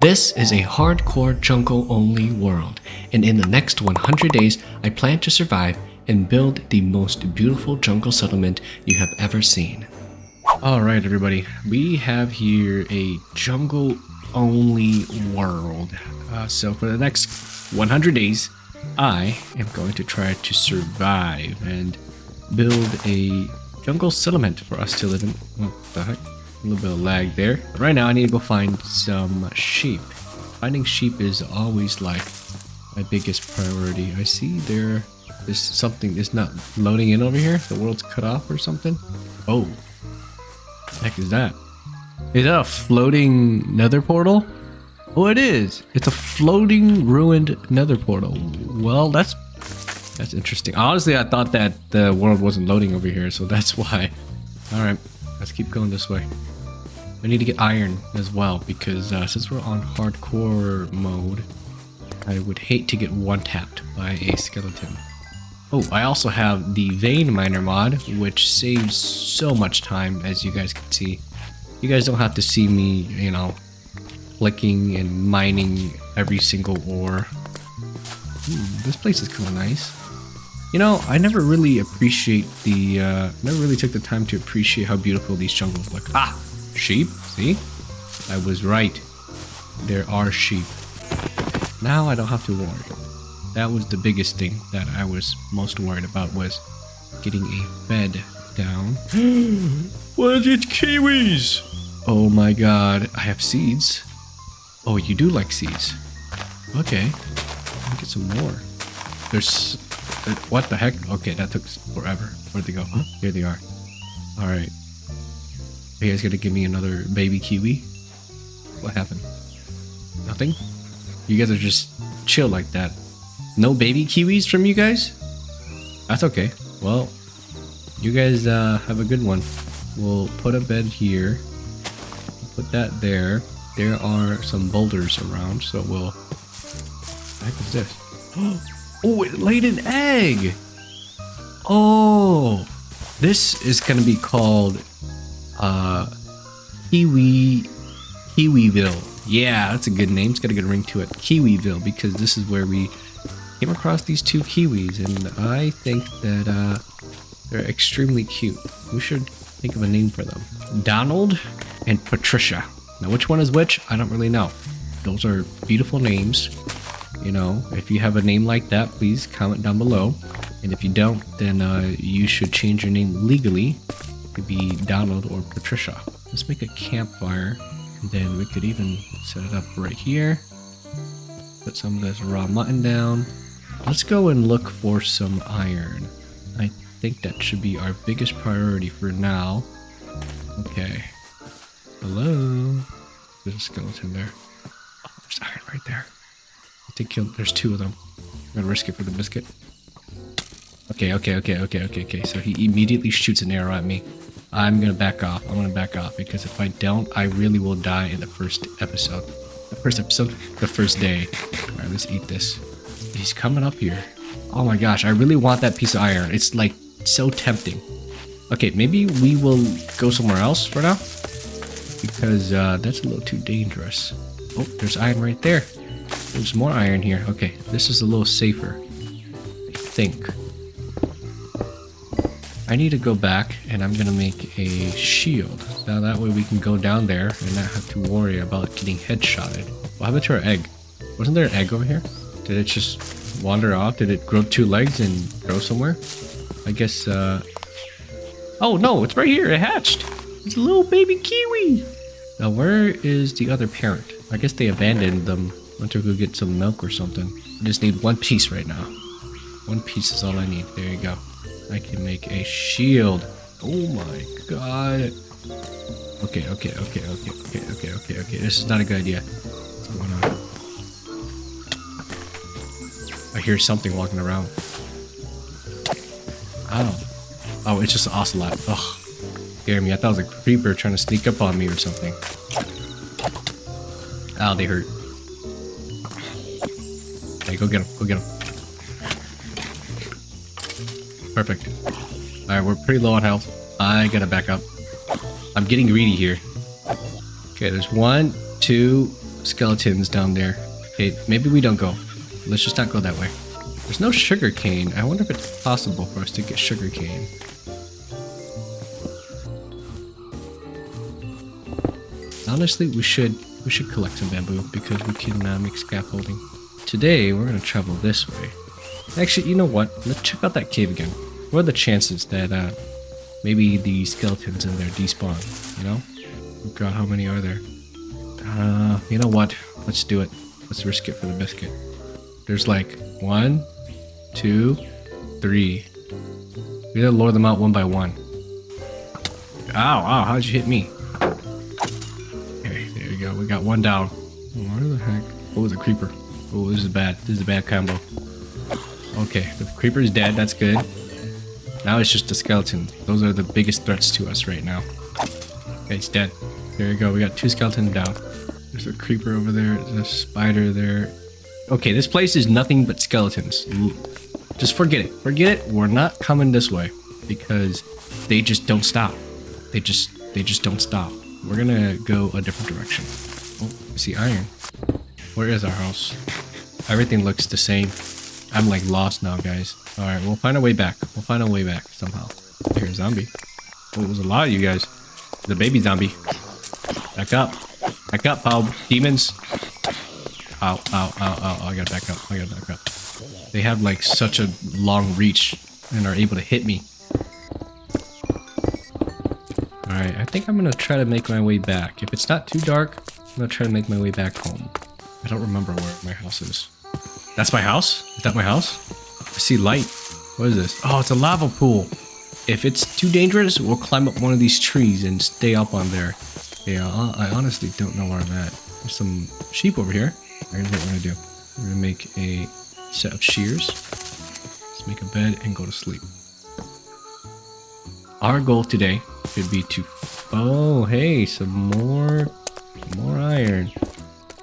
This is a hardcore jungle-only world, and in the next 100 days, I plan to survive and build the most beautiful jungle settlement you have ever seen. Alright everybody, we have here a jungle-only world. So for the next 100 days, I am going to try to survive and build a jungle settlement for us to live in. What the heck? A little bit of lag there. But right now I need to go find some sheep. Finding sheep is always like my biggest priority. I see there is something that's not loading in over here. The world's cut off or something. Oh, what the heck is that? Is that a floating nether portal? Oh, it is. It's a floating ruined nether portal. Well, that's interesting. Honestly, I thought that the world wasn't loading over here, so that's why. All right, let's keep going this way. I need to get iron as well because since we're on hardcore mode, I would hate to get one-tapped by a skeleton. Oh, I also have the vein miner mod, which saves so much time, as you guys can see. You guys don't have to see me, you know, clicking and mining every single ore. This place is kind of nice. You know, I never really appreciate the, never really took the time to appreciate how beautiful these jungles look. Ah, sheep, see? I was right. There are sheep. Now I don't have to worry. That was the biggest thing that I was most worried about, was getting a bed down. What is it? Kiwis! Oh my god, I have seeds. Oh, you do like seeds. Okay, let me get some more. There's... what the heck? Okay, that took forever. Where'd they go? Huh? Here they are. Alright. Are you guys gonna give me another baby kiwi? What happened? Nothing? You guys are just chill like that. No baby kiwis from you guys? That's okay. Well, you guys have a good one. We'll put a bed here. Put that there. There are some boulders around, so we'll... What the heck is this? Oh, it laid an egg! Oh! This is gonna be called... Kiwiville. Yeah, that's a good name. It's got a good ring to it. Kiwiville, because this is where we came across these two kiwis, and I think that they're extremely cute. We should think of a name for them. Donald and Patricia. Now, which one is which? I don't really know. Those are beautiful names. You know, if you have a name like that, please comment down below. And if you don't, then you should change your name legally to be Donald or Patricia. Let's make a campfire, and then we could even set it up right here. Put some of this raw mutton down. Let's go and look for some iron. I think that should be our biggest priority for now. Okay. Hello? There's a skeleton there. Oh, there's iron right there. I think there's two of them. I'm gonna risk it for the biscuit. Okay. So he immediately shoots an arrow at me. I'm gonna back off. I'm gonna back off because if I don't, I really will die in the first episode. The first day. Alright, let's eat this. He's coming up here. Oh my gosh, I really want that piece of iron. It's like so tempting. Okay, maybe we will go somewhere else for now, because that's a little too dangerous. Oh, there's iron right there. There's more iron here. Okay, this is a little safer, I think. I need to go back, and I'm gonna make a shield. Now that way we can go down there and not have to worry about getting headshotted. What happened to our egg? Wasn't there an egg over here? Did it just wander off? Did it grow two legs and go somewhere? I guess, oh no, it's right here. It hatched. It's a little baby kiwi. Now where is the other parent? I guess they abandoned them. Went to go get some milk or something. I just need one piece right now. One piece is all I need. There you go. I can make a shield. Oh my god. Okay. This is not a good idea. What's going on? I hear something walking around. Oh, it's just an ocelot. Ugh. Scared me. I thought it was a creeper trying to sneak up on me or something. Ow, they hurt. Okay, go get him. Perfect. Alright, we're pretty low on health. I gotta back up. I'm getting greedy here. Okay, there's 1, 2, skeletons down there. Okay, maybe we don't go. Let's just not go that way. There's no sugar cane. I wonder if it's possible for us to get sugar cane. Honestly, we should collect some bamboo because we can make scaffolding. Today, we're gonna travel this way. Actually, you know what? Let's check out that cave again. What are the chances that maybe the skeletons in there despawn? You know? Oh God, how many are there? You know what? Let's do it. Let's risk it for the biscuit. There's like 1, 2, 3. We gotta lure them out one by one. Ow! Ow! How'd you hit me? Go. We got one down. Where the heck? Oh, the creeper. Oh, this is bad. This is a bad combo. Okay, the creeper is dead. That's good. Now it's just a skeleton. Those are the biggest threats to us right now. Okay, it's dead. There you go. We got 2 skeletons down. There's a creeper over there. There's a spider there. Okay, this place is nothing but skeletons. Just forget it. Forget it. We're not coming this way because they just don't stop. They just don't stop. We're gonna go a different direction. Oh, I see iron. Where is our house? Everything looks the same. I'm like lost now, guys. Alright, we'll find a way back. We'll find a way back somehow. Here's a zombie. Oh, there's a lot of you guys. The baby zombie. Back up. Back up, pal. Demons. Ow, ow, ow, ow. I gotta back up. I gotta back up. They have like such a long reach and are able to hit me. Alright, I think I'm gonna try to make my way back. If it's not too dark, I'm gonna try to make my way back home. I don't remember where my house is. That's my house? Is that my house? I see light. What is this? Oh, it's a lava pool. If it's too dangerous, we'll climb up one of these trees and stay up on there. Yeah, I honestly don't know where I'm at. There's some sheep over here. Here's what we're gonna do. We're gonna make a set of shears. Let's make a bed and go to sleep. Our goal today should be to... Oh, hey, some more iron.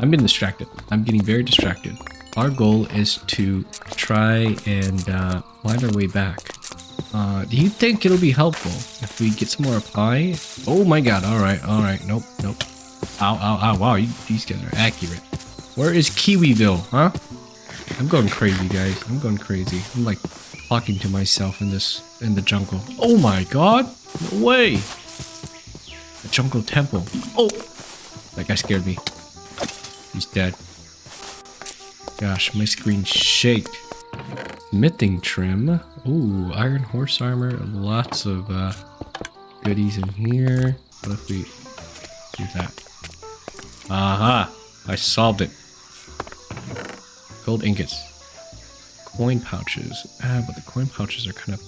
I'm getting distracted. I'm getting very distracted. Our goal is to try and find our way back. Do you think it'll be helpful if we get some more pie? Oh my God, alright, nope. Ow, ow, ow, wow, these guys are accurate. Where is Kiwiville, huh? I'm going crazy, guys. I'm going crazy. I'm like talking to myself in the jungle. Oh my God, no way. The jungle temple. Oh, that guy scared me. He's dead. Gosh, my screen shaked. Smithing trim. Ooh, iron horse armor. Lots of goodies in here. What if we do that? Aha! I solved it. Gold ingots. Coin pouches. But the coin pouches are kind of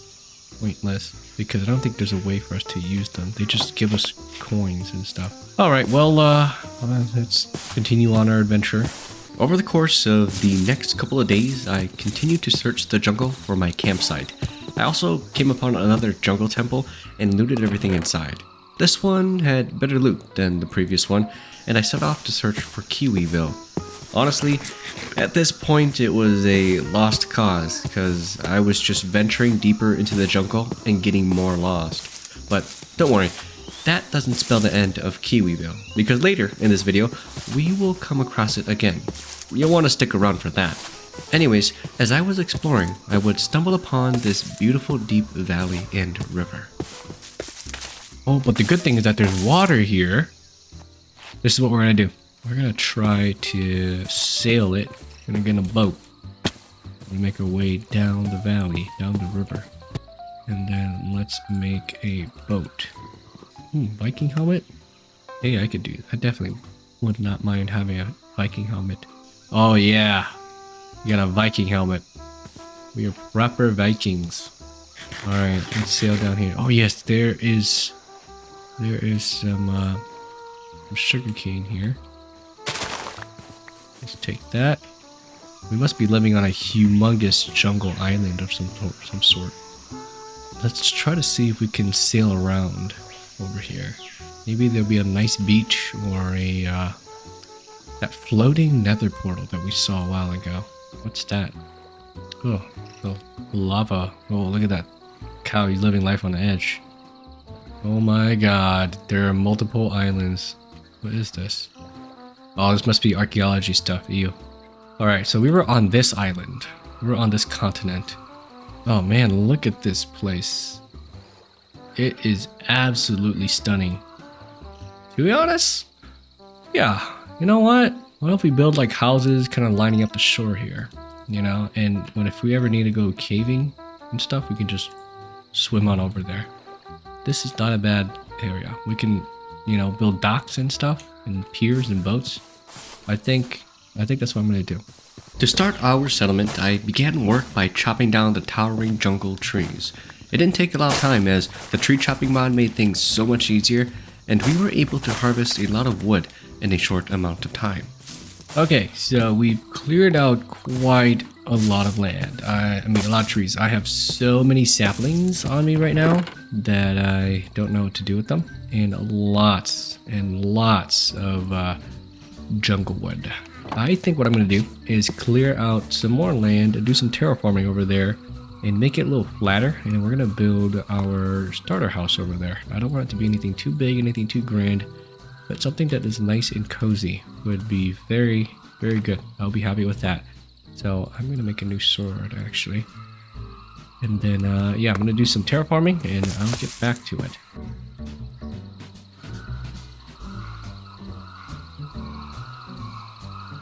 pointless because I don't think there's a way for us to use them. They just give us coins and stuff. Alright, well, let's continue on our adventure. Over the course of the next couple of days, I continued to search the jungle for my campsite. I also came upon another jungle temple and looted everything inside. This one had better loot than the previous one, and I set off to search for Kiwiville. Honestly, at this point it was a lost cause, because I was just venturing deeper into the jungle and getting more lost. But don't worry, that doesn't spell the end of Kiwiville, because later in this video, we will come across it again. You'll want to stick around for that. Anyways, as I was exploring, I would stumble upon this beautiful deep valley and river. Oh, but the good thing is that there's water here. This is what we're gonna do. We're gonna try to sail it. We're gonna get in a boat. We'll make our way down the valley, down the river. And then let's make a boat. Viking helmet? Hey, I could do that. I definitely would not mind having a Viking helmet. Oh yeah, we got a Viking helmet. We are proper Vikings. All right, let's sail down here. Oh yes, there is some sugar cane here. Let's take that. We must be living on a humongous jungle island of some sort. Let's try to see if we can sail around over here. Maybe there'll be a nice beach or a that floating nether portal that we saw a while ago. What's that? Oh, the lava. Oh, look at that cow. He's living life on the edge. Oh my God, there are multiple islands. What is this? Oh, this must be archaeology stuff. Ew. Alright, so we were on this island. We were on this continent. Oh man, look at this place. It is absolutely stunning. To be honest, yeah, you know what? What if we build like houses kind of lining up the shore here, you know? And if we ever need to go caving and stuff, we can just swim on over there. This is not a bad area. We can, you know, build docks and stuff and piers and boats. I think that's what I'm gonna do. To start our settlement, I began work by chopping down the towering jungle trees. It didn't take a lot of time as the tree chopping mod made things so much easier, and we were able to harvest a lot of wood in a short amount of time. Okay, so we've cleared out quite a lot of land. I mean, a lot of trees. I have so many saplings on me right now that I don't know what to do with them. And lots of jungle wood. I think what I'm going to do is clear out some more land and do some terraforming over there and make it a little flatter, and then we're going to build our starter house over there. I don't want it to be anything too big, anything too grand, but something that is nice and cozy would be very, very good. I'll be happy with that. So I'm going to make a new sword actually. And then, yeah, I'm going to do some terraforming and I'll get back to it.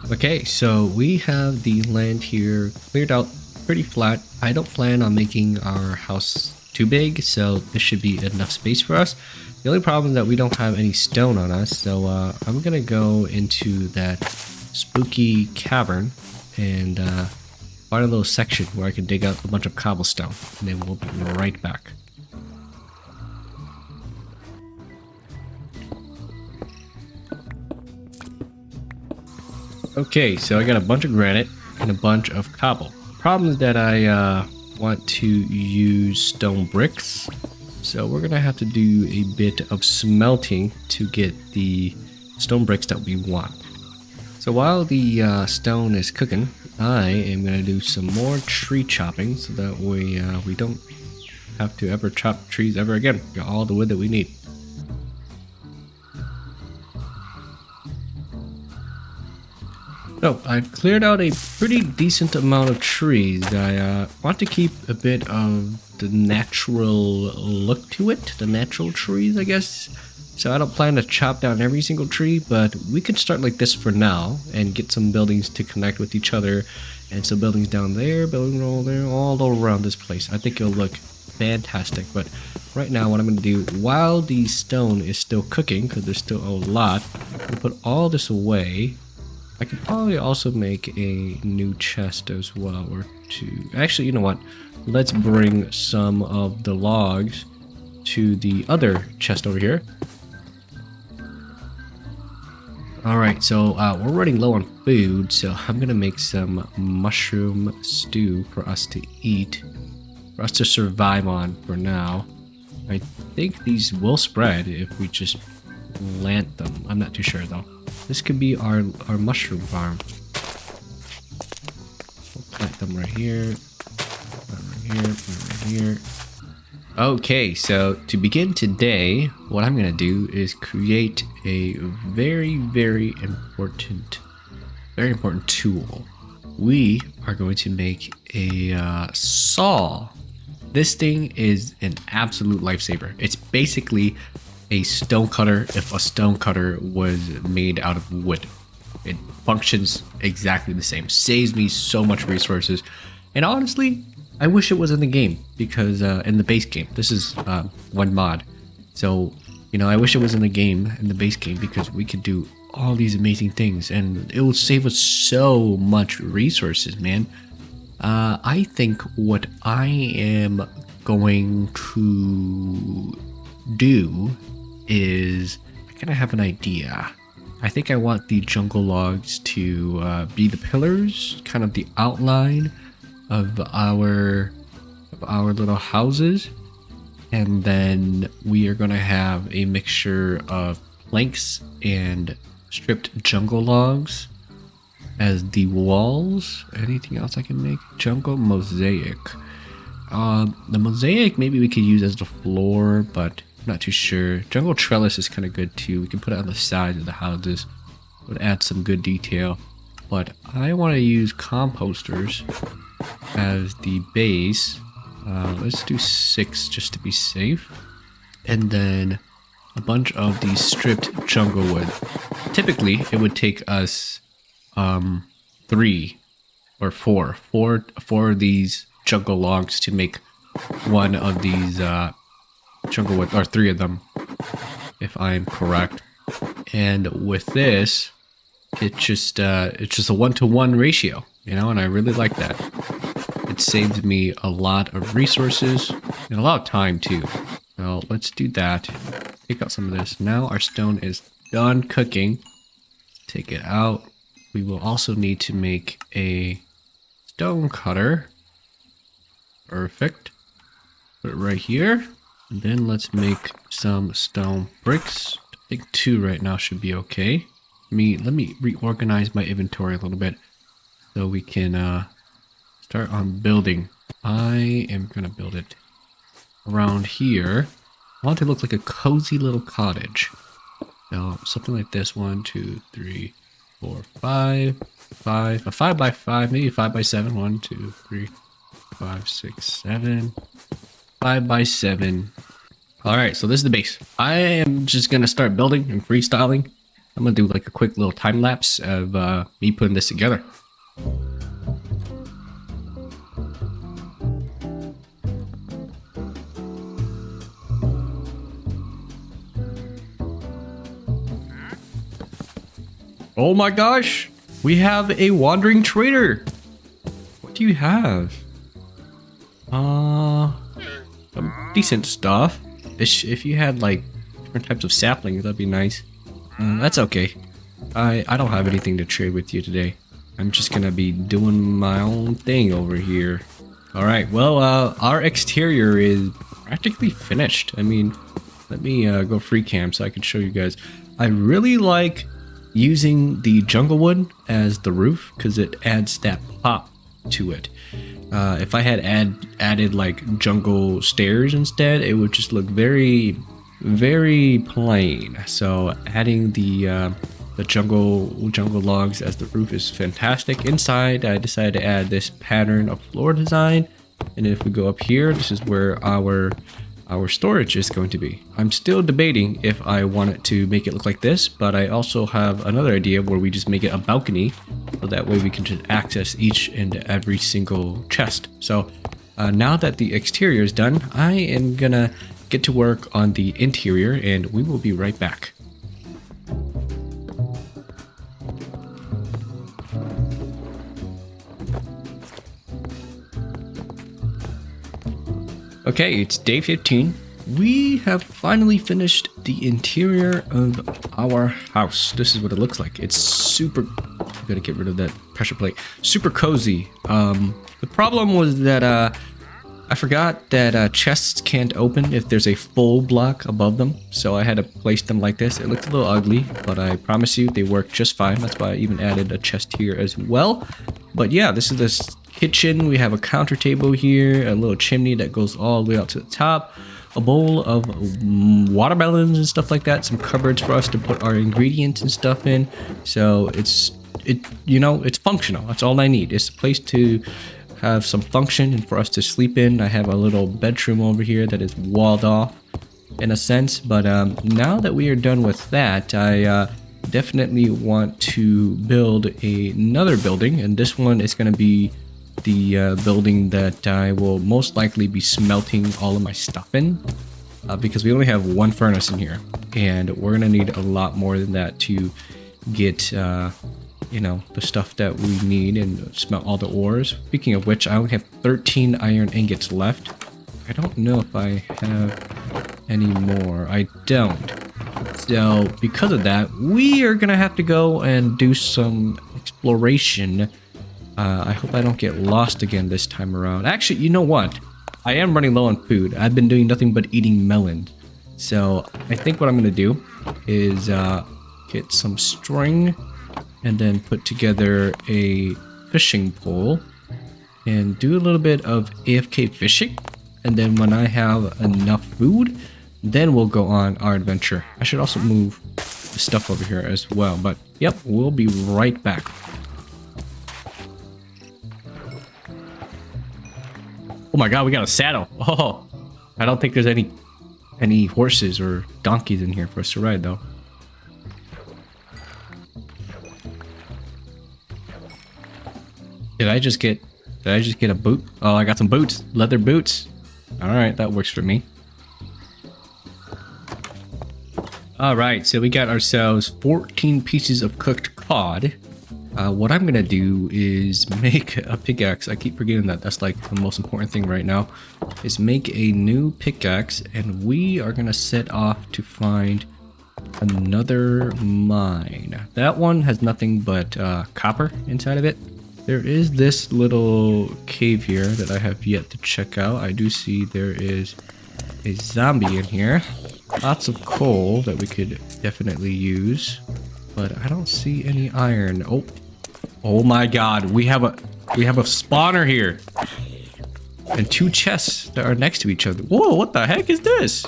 Okay, so we have the land here cleared out pretty flat. I don't plan on making our house too big, so this should be enough space for us. The only problem is that we don't have any stone on us, so I'm gonna go into that spooky cavern and find a little section where I can dig out a bunch of cobblestone, and then we'll be right back. Okay, so I got a bunch of granite and a bunch of cobble. Problem is that I want to use stone bricks, so we're gonna have to do a bit of smelting to get the stone bricks that we want. So while the stone is cooking, I am gonna do some more tree chopping so that way we don't have to ever chop trees ever again. Got all the wood that we need. So I've cleared out a pretty decent amount of trees. I want to keep a bit of the natural look to it, the natural trees, I guess. So I don't plan to chop down every single tree, but we could start like this for now and get some buildings to connect with each other, and some buildings down there, buildings all there, all around this place. I think it'll look fantastic. But right now what I'm going to do while the stone is still cooking, because there's still a lot, we'll put all this away. I could probably also make a new chest as well, or two. Actually, you know what? Let's bring some of the logs to the other chest over here. Alright, so we're running low on food, so I'm gonna make some mushroom stew for us to eat, for us to survive on for now. I think these will spread if we just plant them. I'm not too sure though. This could be our mushroom farm. We'll plant them right here, right here. Okay, so to begin today, what I'm gonna do is create a very important tool. We are going to make a saw. This thing is an absolute lifesaver. It's basically a stone cutter if a stone cutter was made out of wood. It functions exactly the same. Saves me so much resources. And honestly, I wish it was in the game, because in the base game, this is one mod. So, you know, I wish it was in the game, in the base game, because we could do all these amazing things and it will save us so much resources, man. I think what I am going to do is, I kind of have an idea. I think I want the jungle logs to be the pillars, kind of the outline of our little houses, and then we are going to have a mixture of planks and stripped jungle logs as the walls. Anything else I can make? Jungle mosaic. The mosaic maybe we could use as the floor, but I'm not too sure. Jungle trellis is kind of good too. We can put it on the sides of the houses. would add some good detail. But I want to use composters as the base. Let's do 6 just to be safe. And then a bunch of these stripped jungle wood. Typically, it would take us 3 or 4 of these jungle logs to make one of these jungle wood, or 3 of them, if I'm correct. And with this, it's just a 1-to-1 ratio, you know, and I really like that. It saves me a lot of resources and a lot of time too. Well, let's do that. Take out some of this. Now our stone is done cooking. Take it out. We will also need to make a stone cutter. Perfect. Put it right here. And then let's make some stone bricks. I think 2 right now should be okay. Let me reorganize my inventory a little bit so we can start on building. I am gonna build it around here. I want it to look like a cozy little cottage. So something like this. 1, 2, 3, 4, 5. A 5 by 5, maybe 5 by 7. 1, 2, 3, 5, 6, 7. 5 by 7. Alright, so this is the base. I am just gonna start building and freestyling. I'm gonna do like a quick little time lapse of me putting this together. Oh my gosh, we have a wandering trader. What do you have? Some decent stuff. If you had like different types of saplings, that'd be nice. That's okay. I don't have anything to trade with you today. I'm just gonna be doing my own thing over here. Alright, well, our exterior is practically finished. I mean, let me go free cam so I can show you guys. I really like using the jungle wood as the roof because it adds that pop to it. If I had added like jungle stairs instead, it would just look very plain. So adding the jungle logs as the roof is fantastic. Inside, I decided to add this pattern of floor design, and if we go up here, this is where our storage is going to be. I'm still debating if I wanted to make it look like this, but I also have another idea where we just make it a balcony, so that way we can just access each and every single chest. So now that the exterior is done, I am gonna get to work on the interior, and we will be right back. Okay, it's day 15. We have finally finished the interior of our house. This is what it looks like. It's super... I'm gonna get rid of that pressure plate. Super cozy. The problem was that I forgot that chests can't open if there's a full block above them, so I had to place them like this. It looked a little ugly, but I promise you they work just fine. That's why I even added a chest here as well. But yeah, this is the kitchen. We have a counter table here, a little chimney that goes all the way out to the top, a bowl of watermelons and stuff like that, some cupboards for us to put our ingredients and stuff in. So it's functional. That's all I need. It's a place to have some function and for us to sleep in. I have a little bedroom over here that is walled off in a sense, but now that we are done with that, I definitely want to build another building, and this one is going to be the building that I will most likely be smelting all of my stuff in, because we only have 1 furnace in here, and we're going to need a lot more than that to get the stuff that we need and smelt all the ores. Speaking of which, I only have 13 iron ingots left. I don't know if I have any more. I don't. So because of that, we are gonna have to go and do some exploration. I hope I don't get lost again this time around. Actually, you know what? I am running low on food. I've been doing nothing but eating melons. So I think what I'm gonna do is get some string and then put together a fishing pole and do a little bit of AFK fishing. And then when I have enough food, then we'll go on our adventure. I should also move the stuff over here as well. But yep, we'll be right back. Oh my god, we got a saddle. Oh, I don't think there's any horses or donkeys in here for us to ride though. Did I just get a boot? Oh, I got some boots. Leather boots. All right, that works for me. All right, so we got ourselves 14 pieces of cooked cod. What I'm gonna do is make a pickaxe. I keep forgetting that that's like the most important thing right now, is make a new pickaxe, and we are gonna set off to find another mine. That one has nothing but copper inside of it. There is this little cave here that I have yet to check out. I do see there is a zombie in here. Lots of coal that we could definitely use, but I don't see any iron. Oh my god, we have a spawner here. And 2 chests that are next to each other. Whoa, what the heck is this?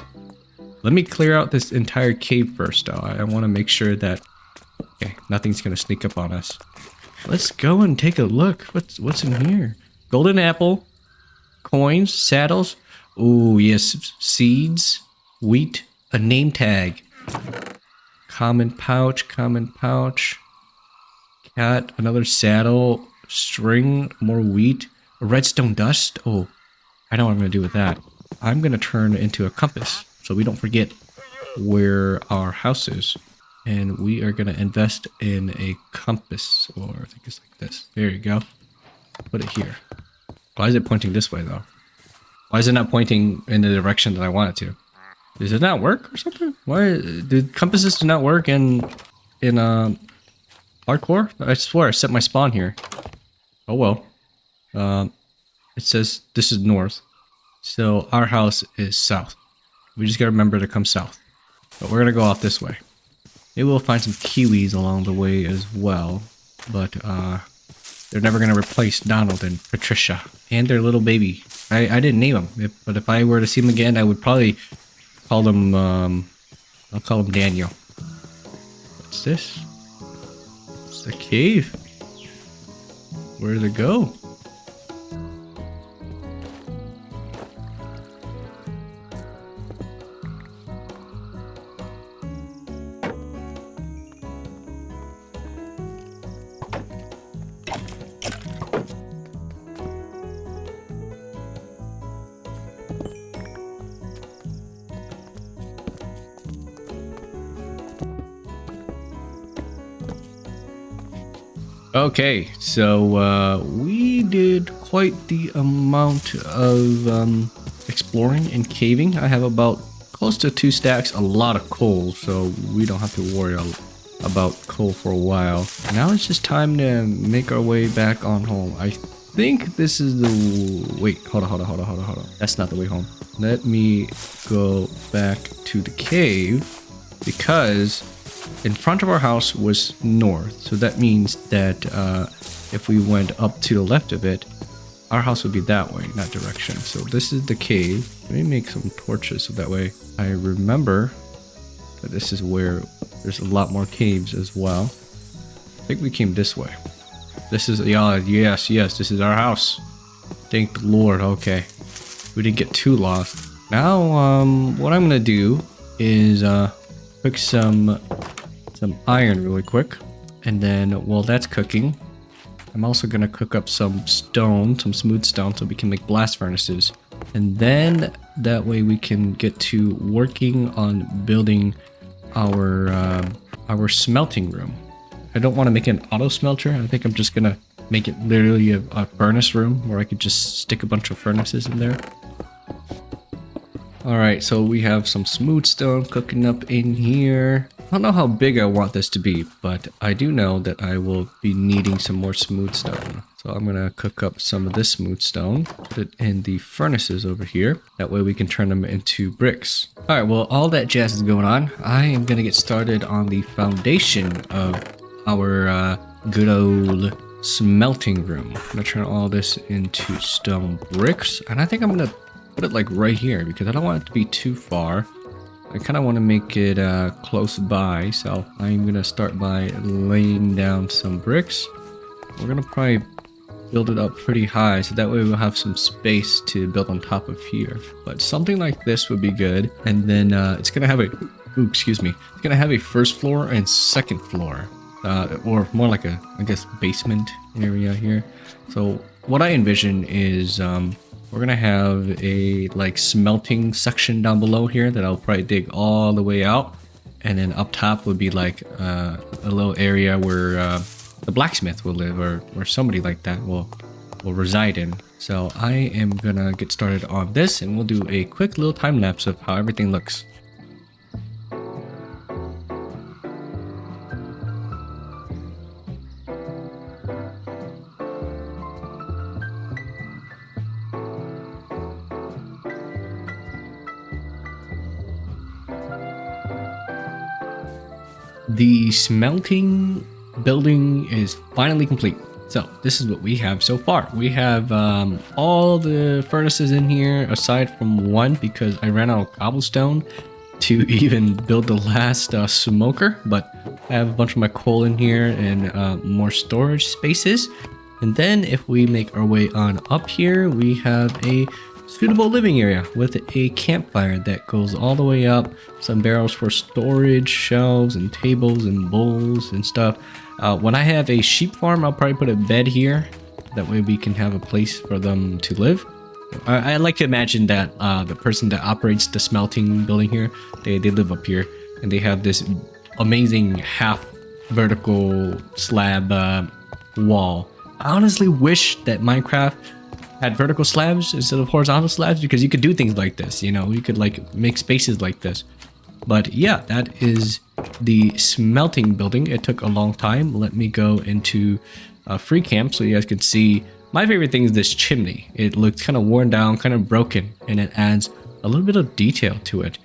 Let me clear out this entire cave first though. I want to make sure that okay, nothing's gonna sneak up on us. Let's go and take a look. What's in here? Golden apple, coins, saddles. Oh yes, seeds, wheat, a name tag, common pouch, cat, another saddle, string, more wheat, a redstone dust. Oh, I know what I'm gonna do with that. I'm gonna turn it into a compass so we don't forget where our house is. And we are going to invest in a compass, or I think it's like this. There you go. Put it here. Why is it pointing this way, though? Why is it not pointing in the direction that I want it to? Does it not work or something? Why do compasses not work in hardcore? I swear I set my spawn here. Oh well. It says this is north. So our house is south. We just got to remember to come south. But we're going to go off this way. Maybe we'll find some kiwis along the way as well, but they're never going to replace Donald and Patricia and their little baby. I didn't name them, but if I were to see them again, I would probably call them, I'll call them Daniel. What's this? It's a cave. Where did it go? Okay, so we did quite the amount of exploring and caving. I have about close to 2 stacks, a lot of coal, so we don't have to worry about coal for a while. Now it's just time to make our way back on home. I think this is the... Wait, hold on. That's not the way home. Let me go back to the cave, because in front of our house was north, so that means that if we went up to the left of it, our house would be that way, that direction. So this is the cave. Let me make some torches so that way I remember that this is where there's a lot more caves as well. I think we came this way. This is, yes, this is our house. Thank the Lord. Okay, we didn't get too lost. Now what I'm gonna do is cook some iron really quick, and then while that's cooking, I'm also gonna cook up some stone, some smooth stone, so we can make blast furnaces, and then that way we can get to working on building our smelting room. I don't want to make an auto smelter. I think I'm just gonna make it literally a furnace room where I could just stick a bunch of furnaces in there. Alright, so we have some smooth stone cooking up in here. I don't know how big I want this to be, but I do know that I will be needing some more smooth stone. So I'm gonna cook up some of this smooth stone, put it in the furnaces over here. That way we can turn them into bricks. Alright, well, all that jazz is going on. I am gonna get started on the foundation of our good old smelting room. I'm gonna turn all this into stone bricks, and I think I'm gonna put it like right here because I don't want it to be too far. I kind of want to make it close by, so I'm gonna start by laying down some bricks. We're gonna probably build it up pretty high, so that way we'll have some space to build on top of here. But something like this would be good. And then it's gonna have a, ooh, excuse me, it's gonna have a first floor and second floor, or more like a, I guess, basement area here. So what I envision is we're gonna have a like smelting section down below here that I'll probably dig all the way out, and then up top would be like a little area where the blacksmith will live, or somebody like that will reside in. So I am gonna get started on this, and we'll do a quick little time lapse of how everything looks. The smelting building is finally complete. So this is what we have so far. We have all the furnaces in here aside from one, because I ran out of cobblestone to even build the last smoker, but I have a bunch of my coal in here and more storage spaces. And then if we make our way on up here, we have a suitable living area with a campfire that goes all the way up, some barrels for storage, shelves and tables and bowls and stuff. When I have a sheep farm, I'll probably put a bed here. That way we can have a place for them to live. I like to imagine that the person that operates the smelting building here, they live up here, and they have this amazing half vertical slab wall. I honestly wish that Minecraft had vertical slabs instead of horizontal slabs, because you could do things like this, you know, you could like make spaces like this. But yeah, that is the smelting building. It took a long time. Let me go into free camp so you guys can see. My favorite thing is this chimney. It looks kind of worn down, kind of broken, and it adds a little bit of detail to it.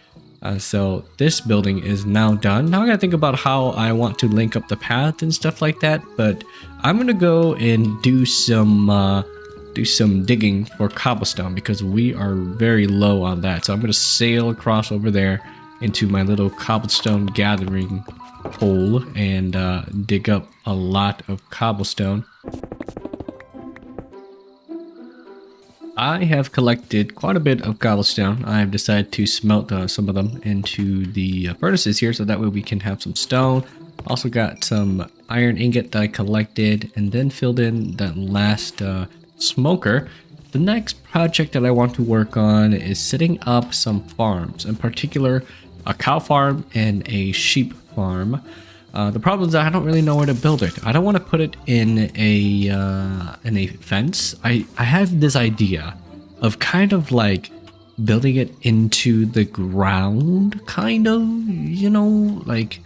So this building is now done. Now I gotta think about how I want to link up the path and stuff like that, but I'm gonna go and do some digging for cobblestone, because we are very low on that. So I'm gonna sail across over there into my little cobblestone gathering hole and dig up a lot of cobblestone. I have collected quite a bit of cobblestone. I have decided to smelt some of them into the furnaces here, so that way we can have some stone. Also got some iron ingot that I collected and then filled in that last smoker. The next project that I want to work on is setting up some farms, in particular a cow farm and a sheep farm. The problem is that I don't really know where to build it. I don't want to put it in a fence. I have this idea of kind of like building it into the ground, kind of, you know, like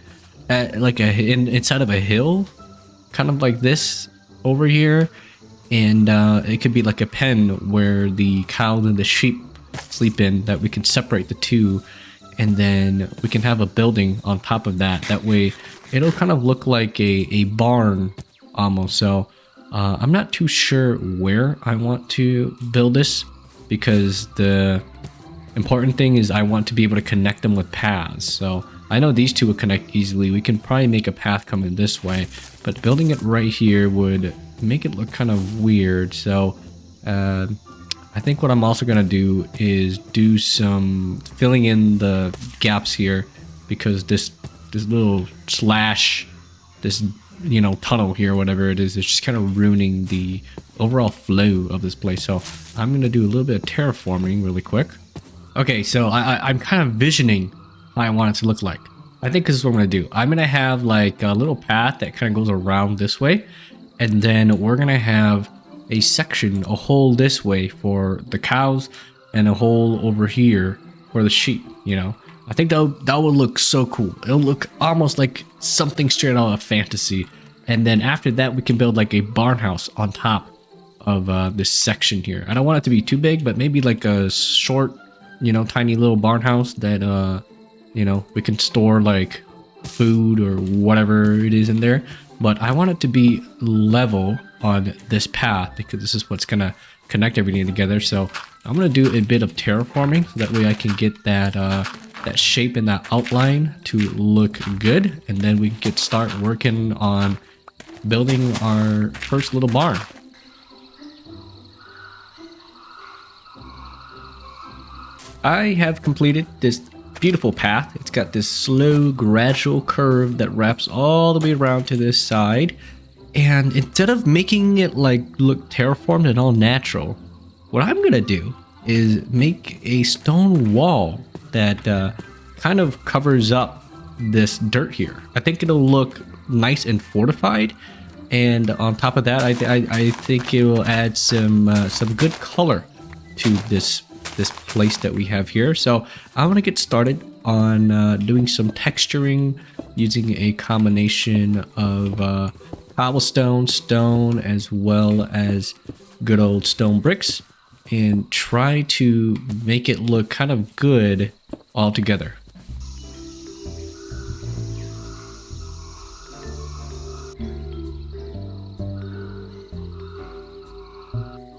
inside of a hill, kind of like this over here. And it could be like a pen where the cows and the sheep sleep in, that we can separate the two, and then we can have a building on top of that. That way it'll kind of look like a barn almost. So I'm not too sure where I want to build this, because the important thing is I want to be able to connect them with paths. So I know these two will connect easily. We can probably make a path coming this way, but building it right here would make it look kind of weird. So I think what I'm also going to do is do some filling in the gaps here, because this little slash, this, you know, tunnel here, whatever it is just kind of ruining the overall flow of this place. So I'm going to do a little bit of terraforming really quick. Okay, so I'm kind of visioning how I want it to look like. I think this is what I'm going to do. I'm going to have like a little path that kind of goes around this way, and then we're going to have a section, a hole this way for the cows, and a hole over here for the sheep, you know. I think that would look so cool. It'll look almost like something straight out of fantasy. And then after that, we can build like a barn house on top of this section here. I don't want it to be too big, but maybe like a short, you know, tiny little barn house that, you know, we can store like food or whatever it is in there. But I want it to be level on this path, because this is what's gonna connect everything together. So I'm gonna do a bit of terraforming, so that way I can get that that shape and that outline to look good, and then we can start working on building our first little barn. I have completed this beautiful path. It's got this slow, gradual curve that wraps all the way around to this side. And instead of making it like look terraformed and all natural, what I'm gonna do is make a stone wall that kind of covers up this dirt here. I think it'll look nice and fortified. And on top of that, I think it will add some good color to this place that we have here. So I want to get started on doing some texturing using a combination of cobblestone, stone, as well as good old stone bricks, and try to make it look kind of good all together.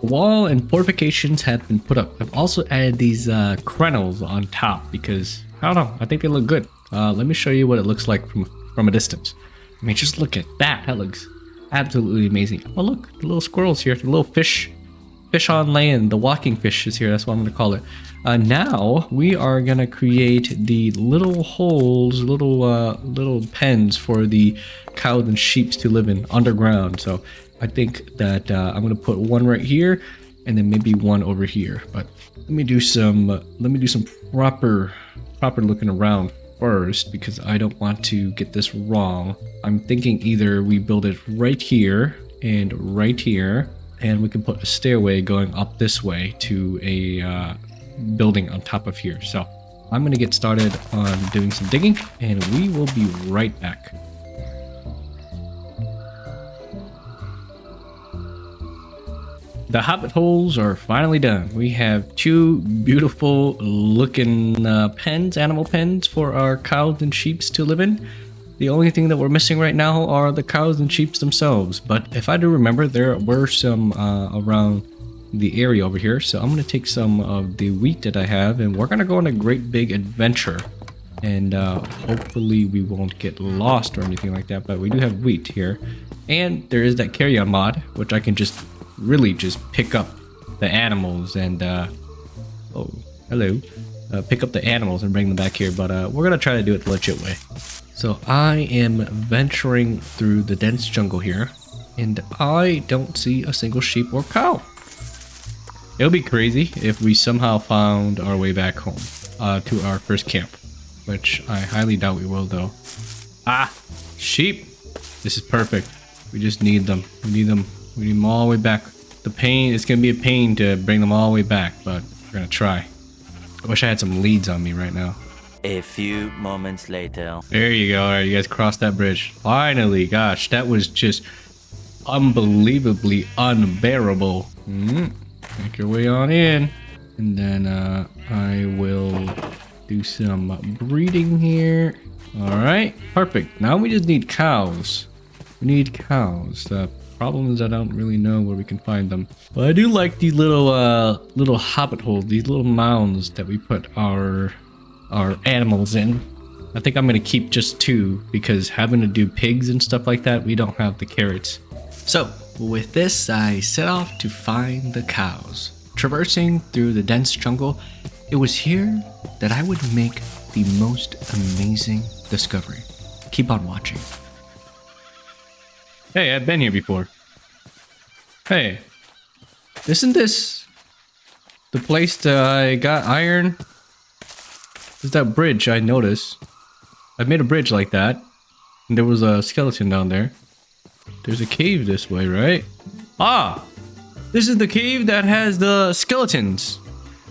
Wall and fortifications have been put up. I've also added these crenels on top because, I don't know, I think they look good. Let me show you what it looks like from a distance. I mean, just look at that. That looks absolutely amazing. Oh, look, the little squirrels here, the little fish on land, the walking fish is here. That's what I'm going to call it. Now we are going to create the little holes, little pens for the cows and sheep to live in underground. So I think that I'm going to put one right here and then maybe one over here. But let me do some proper looking around first, because I don't want to get this wrong. I'm thinking either we build it right here, and we can put a stairway going up this way to a building on top of here. So I'm going to get started on doing some digging, and we will be right back. The hobbit holes are finally done. We have two beautiful looking pens, animal pens for our cows and sheep to live in. The only thing that we're missing right now are the cows and sheep themselves. But if I do remember, there were some around the area over here. So I'm going to take some of the wheat that I have, and we're going to go on a great big adventure. And hopefully we won't get lost or anything like that. But we do have wheat here. And there is that carry-on mod, which I can just really just pick up the animals and oh, hello, pick up the animals and bring them back here. But we're gonna try to do it the legit way. So I am venturing through the dense jungle here, and I don't see a single sheep or cow. It would be crazy if we somehow found our way back home to our first camp, which I highly doubt we will though. Ah, sheep. This is perfect. We just need them. We need them all the way back. It's gonna be a pain to bring them all the way back, but we're gonna try. I wish I had some leads on me right now. A few moments later. There you go. All right, you guys crossed that bridge. Finally, gosh, that was just unbelievably unbearable. Make your way on in. And then I will do some breeding here. All right, perfect. Now we just need cows. We need cows. The problem is I don't really know where we can find them. But I do like these little hobbit holes, these little mounds that we put our animals in. I think I'm gonna keep just two, because having to do pigs and stuff like that, we don't have the carrots. So with this, I set off to find the cows. Traversing through the dense jungle, it was here that I would make the most amazing discovery. Keep on watching. Hey, I've been here before. Hey, isn't this the place that I got iron? There's that bridge I noticed. I made a bridge like that, and there was a skeleton down there. There's a cave this way, right? Ah, this is the cave that has the skeletons.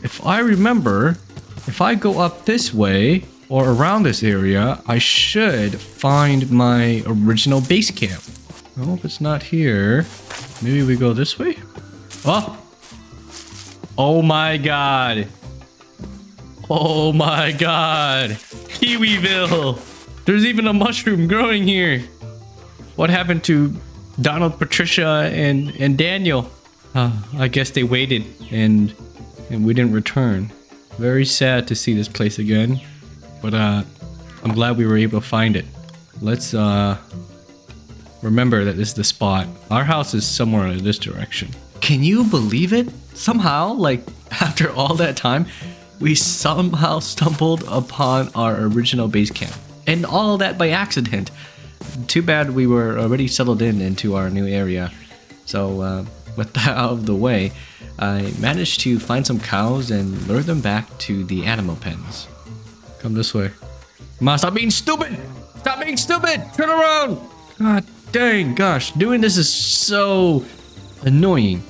If I remember, if I go up this way or around this area, I should find my original base camp. I hope it's not here. Maybe we go this way? Oh! Oh my god! Oh my god! Kiwiville! There's even a mushroom growing here! What happened to Donald, Patricia, and Daniel? I guess they waited and we didn't return. Very sad to see this place again. but I'm glad we were able to find it. Let's remember that this is the spot. Our house is somewhere in this direction. Can you believe it? Somehow, like after all that time, we somehow stumbled upon our original base camp. And all that by accident. Too bad we were already settled into our new area. So with that out of the way, I managed to find some cows and lure them back to the animal pens. Come this way. Come on, stop being stupid! Stop being stupid! Turn around! God dang, gosh, doing this is so annoying.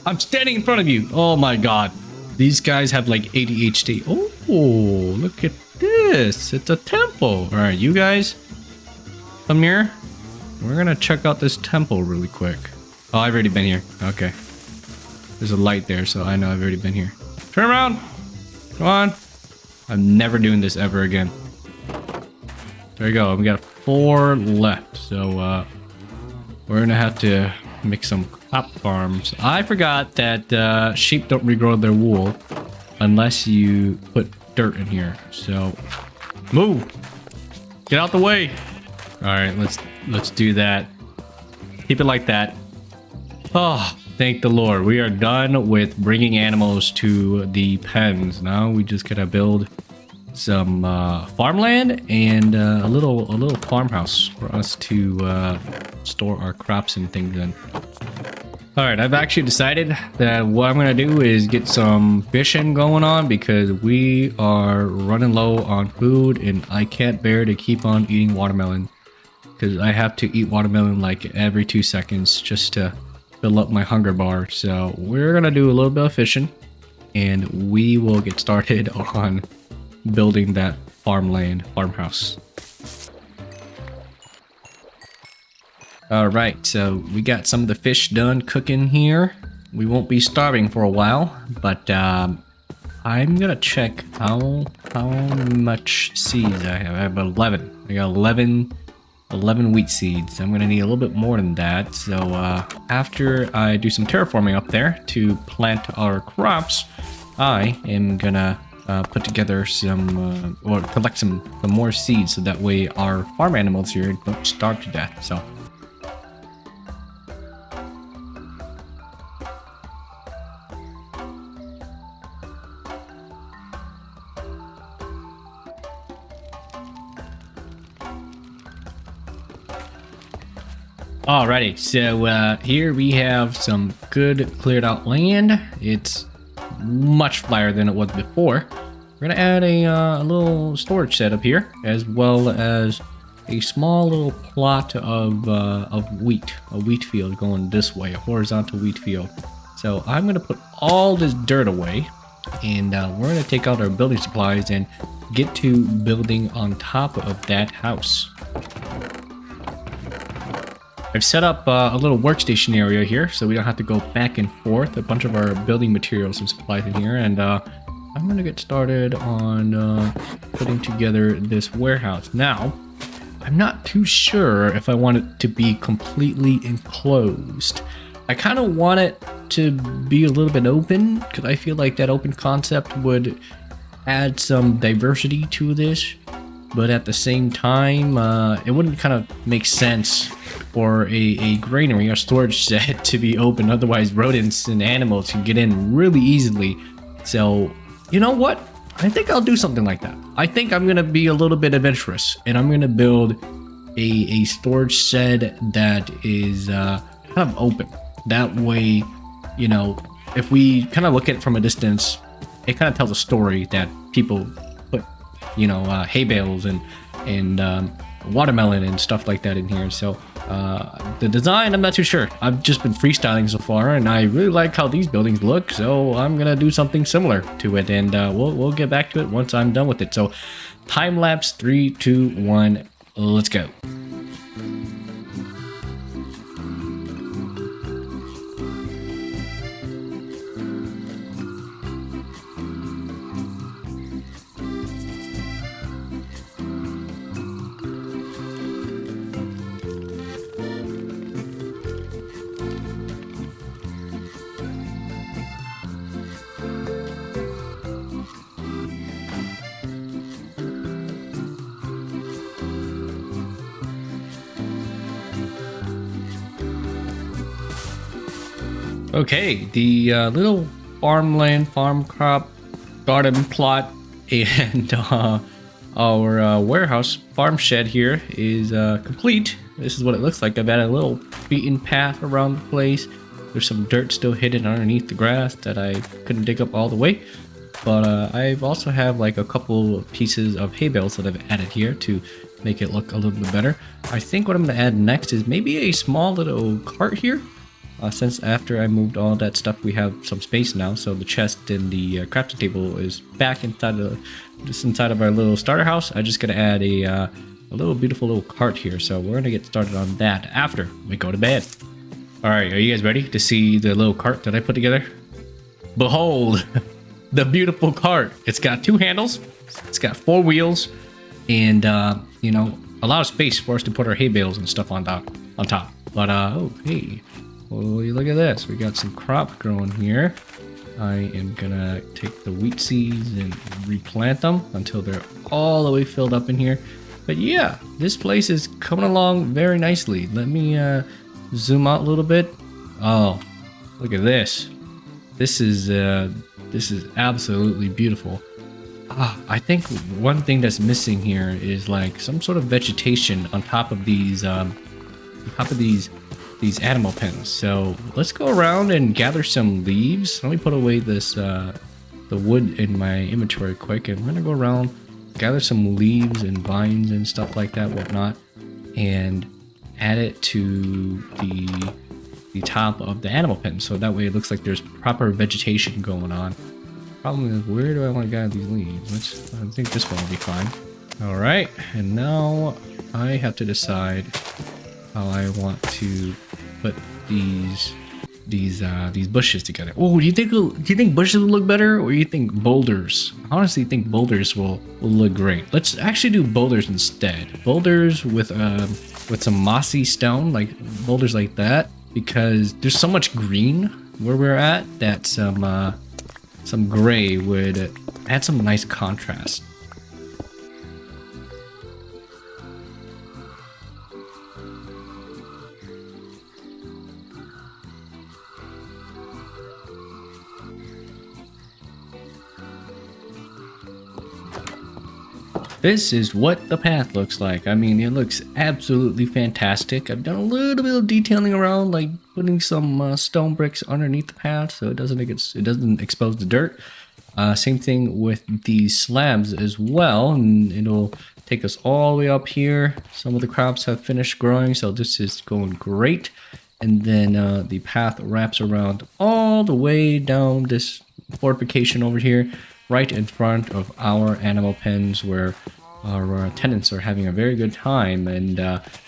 I'm standing in front of you. Oh my god. These guys have like ADHD. Oh, look at this. It's a temple. All right, you guys, come here. We're gonna check out this temple really quick. Oh, I've already been here. Okay. There's a light there, so I know I've already been here. Turn around. Come on. I'm never doing this ever again. There you go. We got 4 left. So we're gonna have to make some crop farms. I forgot that sheep don't regrow their wool unless you put dirt in here. So move. Get out the way. All right, let's do that. Keep it like that. Oh, thank the Lord. We are done with bringing animals to the pens. Now we just gotta build some farmland and a little farmhouse for us to store our crops and things in. All right, I've actually decided that what I'm gonna do is get some fishing going on because we are running low on food and I can't bear to keep on eating watermelon because I have to eat watermelon like every 2 seconds just to fill up my hunger bar. So we're gonna do a little bit of fishing and we will get started on building that farmhouse. All right, so we got some of the fish done cooking here. We won't be starving for a while, but I'm gonna check how much seeds I have. I have 11. I got 11 wheat seeds. I'm gonna need a little bit more than that. So after I do some terraforming up there to plant our crops, I am gonna put together some or collect some more seeds so that way our farm animals here don't starve to death. So alrighty, so here we have some good cleared out land. It's much flyer than it was before. We're gonna add a little storage setup here, as well as a small little plot of wheat, a wheat field going this way, a horizontal wheat field. So I'm gonna put all this dirt away, and we're gonna take out our building supplies and get to building on top of that house. I've set up a little workstation area here so we don't have to go back and forth. A bunch of our building materials and supplies in here, and I'm gonna get started on putting together this warehouse. Now, I'm not too sure if I want it to be completely enclosed. I kind of want it to be a little bit open because I feel like that open concept would add some diversity to this, but at the same time, it wouldn't kind of make sense for a granary or storage shed to be open. Otherwise, rodents and animals can get in really easily. So, you know what? I think I'll do something like that. I think I'm gonna be a little bit adventurous, and I'm gonna build a storage shed that is kind of open. That way, you know, if we kind of look at it from a distance, it kind of tells a story that people put, you know, hay bales and watermelon and stuff like that in here. So the design, I'm not too sure. I've just been freestyling so far, and I really like how these buildings look, so I'm gonna do something similar to it, and we'll get back to it once I'm done with it. So time lapse, 3, 2, 1, let's go. Okay, the little farmland, farm crop, garden plot, and our warehouse farm shed here is complete. This is what it looks like. I've added a little beaten path around the place. There's some dirt still hidden underneath the grass that I couldn't dig up all the way. But I've also have like a couple pieces of hay bales that I've added here to make it look a little bit better. I think what I'm going to add next is maybe a small little cart here. Since after I moved all that stuff, we have some space now. So the chest and the crafting table is back inside of our little starter house. I'm just gonna add a little beautiful little cart here. So we're gonna get started on that after we go to bed. All right, are you guys ready to see the little cart that I put together? Behold, the beautiful cart. It's got 2 handles. It's got 4 wheels, and you know, a lot of space for us to put our hay bales and stuff on top. But oh hey. Well, look at this. We got some crop growing here. I am gonna take the wheat seeds and replant them until they're all the way filled up in here. But yeah, this place is coming along very nicely. Let me zoom out a little bit. Oh, look at this. This is absolutely beautiful. I think one thing that's missing here is like some sort of vegetation on top of these animal pens. So let's go around and gather some leaves. Let me put away this the wood in my inventory quick, and we're gonna go around, gather some leaves and vines and stuff like that, whatnot, and add it to the top of the animal pen, so that way it looks like there's proper vegetation going on. Problem is, where do I want to gather these leaves? I think this one will be fine. All right, and now I have to decide how I want to put these bushes together. Oh, do you think bushes will look better, or do you think boulders? I honestly think boulders will look great. Let's actually do boulders instead. Boulders with some mossy stone, like boulders like that, because there's so much green where we're at that some gray would add some nice contrast. This is what the path looks like. I mean, it looks absolutely fantastic. I've done a little bit of detailing around, like putting some stone bricks underneath the path so it doesn't expose the dirt. Same thing with these slabs as well, and it'll take us all the way up here. Some of the crops have finished growing, so this is going great. And then the path wraps around all the way down this fortification over here, right in front of our animal pens, where our tenants are having a very good time. And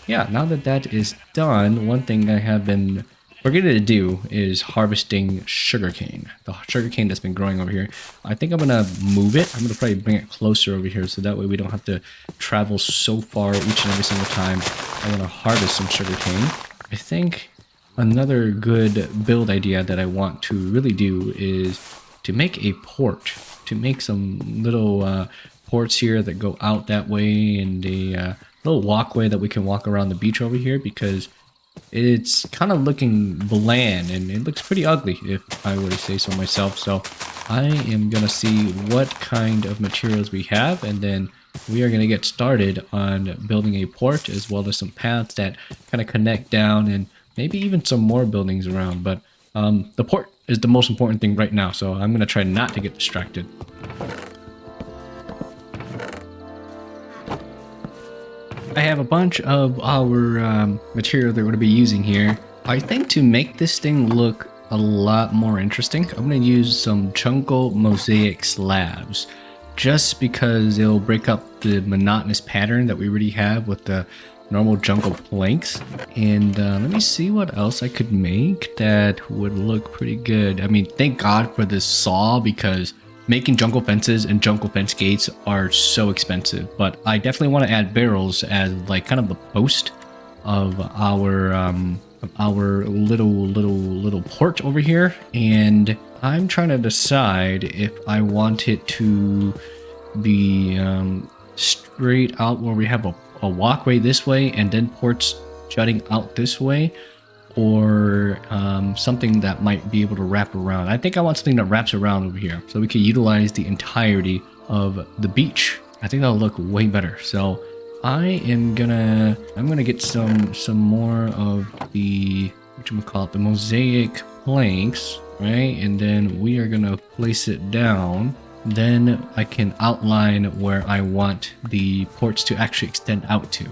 yeah, now that that is done, one thing I have been forgetting to do is harvesting sugarcane. The sugarcane that's been growing over here. I think I'm gonna move it. I'm gonna probably bring it closer over here, so that way we don't have to travel so far each and every single time I want to harvest some sugarcane. I think another good build idea that I want to really do is to make a port, to make some little ports here that go out that way, and a little walkway that we can walk around the beach over here, because it's kind of looking bland and it looks pretty ugly, if I were to say so myself. So I am gonna see what kind of materials we have, and then we are gonna get started on building a port, as well as some paths that kind of connect down, and maybe even some more buildings around. But the port is the most important thing right now, so I'm gonna try not to get distracted. I have a bunch of our material that we're going to be using here. I think to make this thing look a lot more interesting, I'm going to use some jungle mosaic slabs, just because it'll break up the monotonous pattern that we already have with the normal jungle planks. And let me see what else I could make that would look pretty good. I mean, thank God for this saw, because making jungle fences and jungle fence gates are so expensive. But I definitely want to add barrels as like kind of the post of our little port over here. And I'm trying to decide if I want it to be straight out where we have a walkway this way and then ports jutting out this way, or something that might be able to wrap around. I think I want something that wraps around over here so we can utilize the entirety of the beach. I think that'll look way better. So I'm gonna get some more of the, whatchamacallit, the mosaic planks, right? And then we are gonna place it down. Then I can outline where I want the ports to actually extend out to.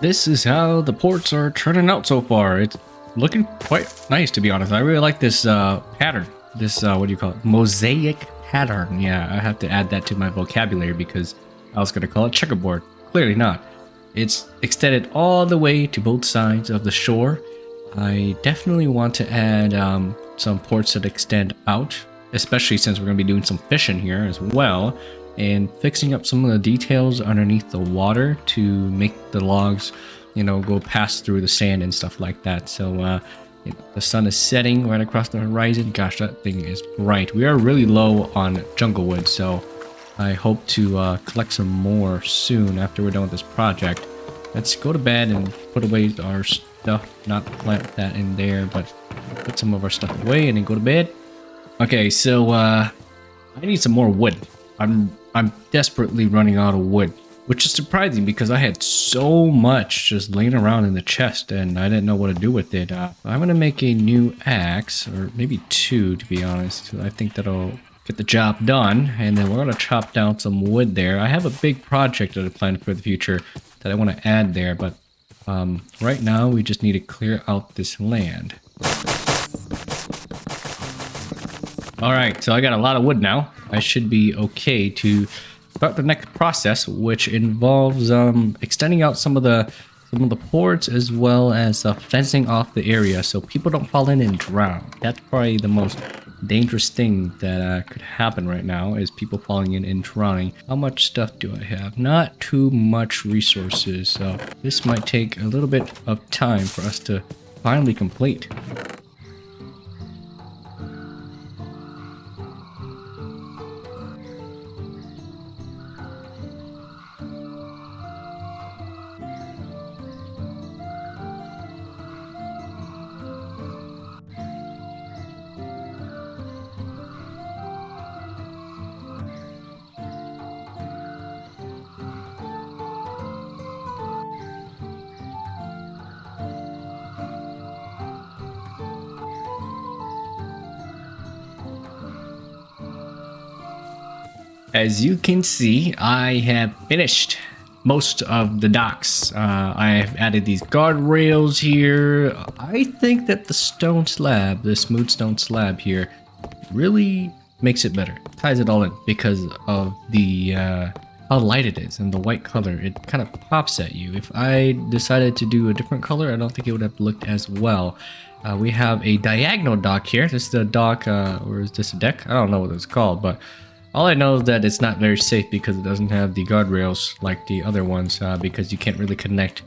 This is how the ports are turning out so far. It's looking quite nice, to be honest. I really like this pattern. This, what do you call it? Mosaic pattern. Yeah, I have to add that to my vocabulary because I was going to call it checkerboard. Clearly not. It's extended all the way to both sides of the shore. I definitely want to add some ports that extend out, especially since we're going to be doing some fishing here as well, and fixing up some of the details underneath the water to make the logs, you know, go past through the sand and stuff like that. So the sun is setting right across the horizon. Gosh, that thing is bright. We are really low on jungle wood, so I hope to collect some more soon after we're done with this project. Let's go to bed and put away our stuff, not plant that in there, but put some of our stuff away and then go to bed. Okay, so I need some more wood. I'm desperately running out of wood, which is surprising because I had so much just laying around in the chest and I didn't know what to do with it. I'm gonna make a new axe, or maybe two, to be honest. I think that'll get the job done, and then we're gonna chop down some wood there. I have a big project that I planned for the future that I want to add there, but right now we just need to clear out this land. All right, so I got a lot of wood now. I should be okay to start the next process, which involves extending out some of the ports, as well as fencing off the area so people don't fall in and drown. That's probably the most dangerous thing that could happen right now, is people falling in and drowning. How much stuff do I have? Not too much resources, so this might take a little bit of time for us to finally complete. As you can see, I have finished most of the docks. I have added these guardrails here. I think that the stone slab, the smooth stone slab here, really makes it better. Ties it all in because of the how light it is and the white color. It kind of pops at you. If I decided to do a different color, I don't think it would have looked as well. We have a diagonal dock here. This is the dock, or is this a deck? I don't know what it's called, but all I know is that it's not very safe because it doesn't have the guardrails like the other ones, because you can't really connect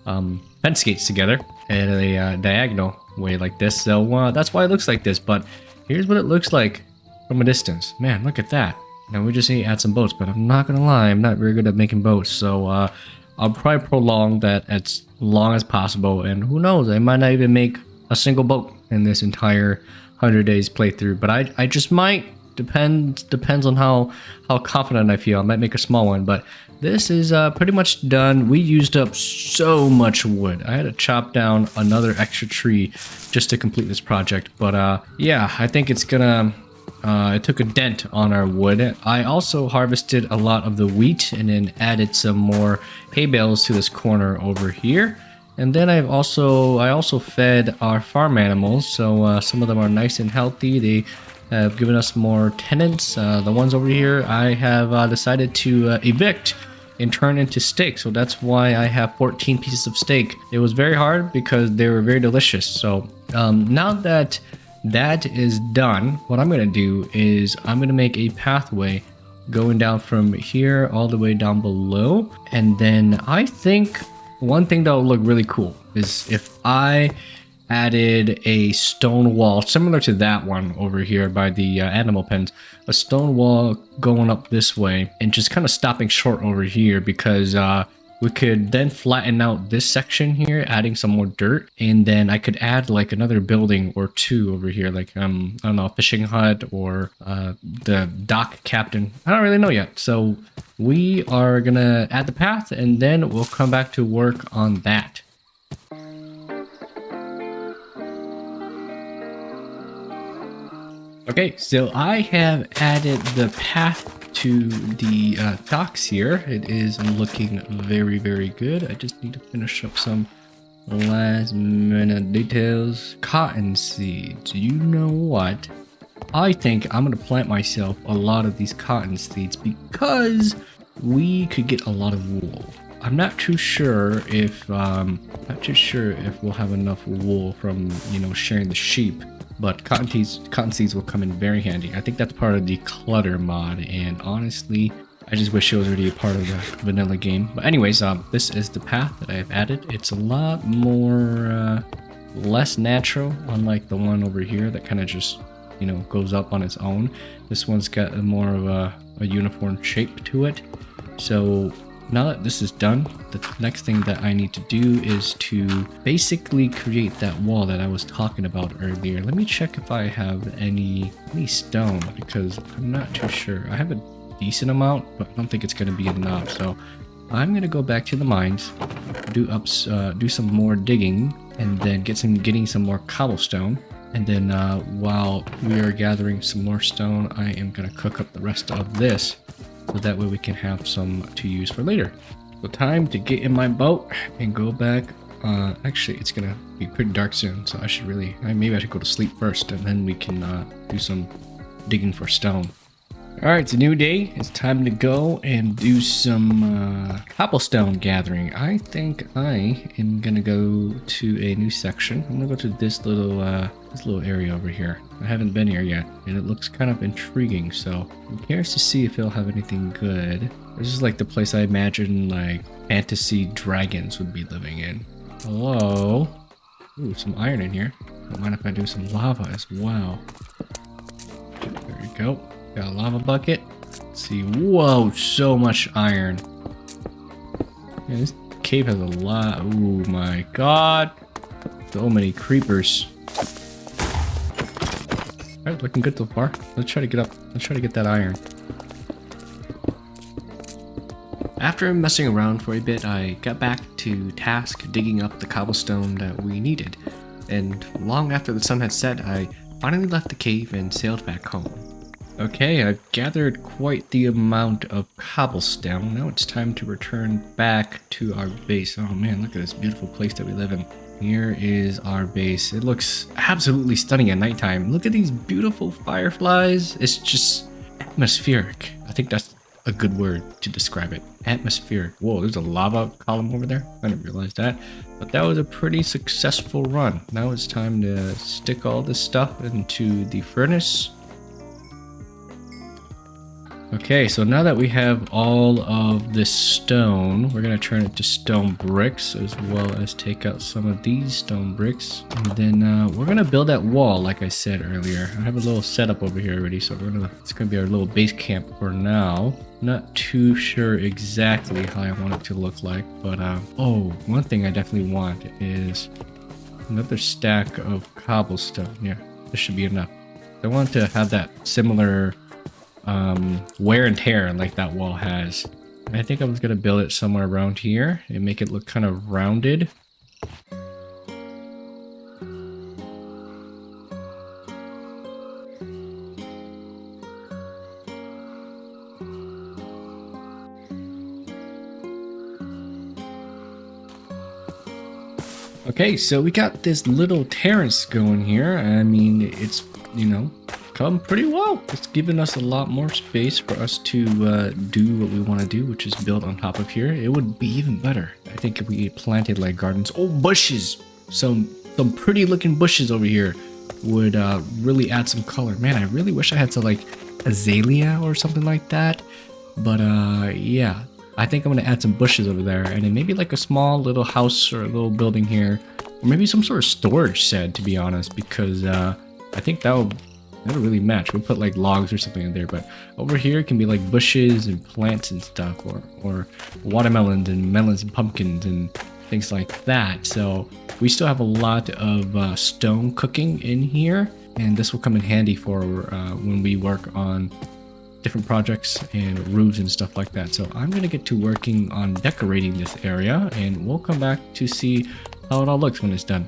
fence gates together in a diagonal way like this. So that's why it looks like this. But here's what it looks like from a distance. Man, look at that. Now we just need to add some boats, but I'm not gonna lie, I'm not very good at making boats. So I'll probably prolong that as long as possible. And who knows, I might not even make a single boat in this entire 100 days playthrough. But I just might. Depends on how confident I feel. I might make a small one, but this is pretty much done. We used up so much wood. I had to chop down another extra tree just to complete this project. But yeah, I think it's gonna it took a dent on our wood. I also harvested a lot of the wheat and then added some more hay bales to this corner over here. And then I also fed our farm animals, so some of them are nice and healthy. They have given us more tenants. The ones over here I have decided to evict and turn into steak, so that's why I have 14 pieces of steak. It was very hard because they were very delicious. So now that that is done, what I'm going to do is I'm going to make a pathway going down from here all the way down below. And then I think one thing that will look really cool is if I added a stone wall similar to that one over here by the animal pens, a stone wall going up this way and just kind of stopping short over here, because we could then flatten out this section here, adding some more dirt, and then I could add like another building or two over here, like I don't know, a fishing hut or the dock captain. I don't really know yet. So we are gonna add the path and then we'll come back to work on that. Okay, so I have added the path to the docks here. It is looking very, very good. I just need to finish up some last minute details. Cotton seeds. You know what? I think I'm gonna plant myself a lot of these cotton seeds because we could get a lot of wool. I'm not too sure if we'll have enough wool from, you know, sharing the sheep. But cotton seeds will come in very handy. I think that's part of the clutter mod, and honestly, I just wish it was already a part of the vanilla game. But anyways, this is the path that I've added. It's a lot more less natural, unlike the one over here that kind of just, you know, goes up on its own. This one's got more of a uniform shape to it. So now that this is done, the next thing that I need to do is to basically create that wall that I was talking about earlier. Let me check if I have any stone, because I'm not too sure. I have a decent amount, but I don't think it's going to be enough. So I'm going to go back to the mines, do some more digging, and then getting some more cobblestone. And then while we are gathering some more stone, I am going to cook up the rest of this, so that way we can have some to use for later. So time to get in my boat and go back. Actually, it's gonna be pretty dark soon, so maybe I should go to sleep first, and then we can do some digging for stone. All right, it's a new day. It's time to go and do some cobblestone gathering. I think I am gonna go to a new section. I'm gonna go to this little area over here. I haven't been here yet, and it looks kind of intriguing. So I'm curious to see if it'll have anything good. This is like the place I imagine like fantasy dragons would be living in. Hello. Ooh, some iron in here. Don't mind if I do some lava as well. There we go. Got a lava bucket. Let's see. Whoa, so much iron. Yeah, this cave has a lot. Oh my god. So many creepers. Alright, looking good so far. Let's try to get up. Let's try to get that iron. After messing around for a bit, I got back to task digging up the cobblestone that we needed. And long after the sun had set, I finally left the cave and sailed back home. Okay, I've gathered quite the amount of cobblestone. Now it's time to return back to our base. Oh man, look at this beautiful place that we live in. Here is our base. It looks absolutely stunning at nighttime. Look at these beautiful fireflies. It's just atmospheric. I think that's a good word to describe it. Atmospheric. Whoa, there's a lava column over there. I didn't realize that. But that was a pretty successful run. Now it's time to stick all this stuff into the furnace. Okay, so now that we have all of this stone, we're going to turn it to stone bricks, as well as take out some of these stone bricks. And then we're going to build that wall, like I said earlier. I have a little setup over here already, so it's going to be our little base camp for now. Not too sure exactly how I want it to look like, but oh, one thing I definitely want is another stack of cobblestone. Yeah, this should be enough. I want to have that similar wear and tear like that wall has. And I think I was gonna build it somewhere around here and make it look kind of rounded. Okay, so we got this little terrace going here. I mean, it's, you know, come pretty well. It's given us a lot more space for us to do what we want to do, which is build on top of here. It would be even better, I think, if we planted like gardens. Oh, bushes! Some pretty looking bushes over here. would really add some color. Man, I really wish I had some like azalea or something like that. But yeah, I think I'm gonna add some bushes over there, and then maybe like a small little house or a little building here, or maybe some sort of storage shed, to be honest, because I think that'll really match. We'll put like logs or something in there, but over here can be like bushes and plants and stuff, or watermelons and melons and pumpkins and things like that. So we still have a lot of stone cooking in here, and this will come in handy for when we work on different projects and roofs and stuff like that. So I'm gonna get to working on decorating this area, and we'll come back to see how it all looks when it's done.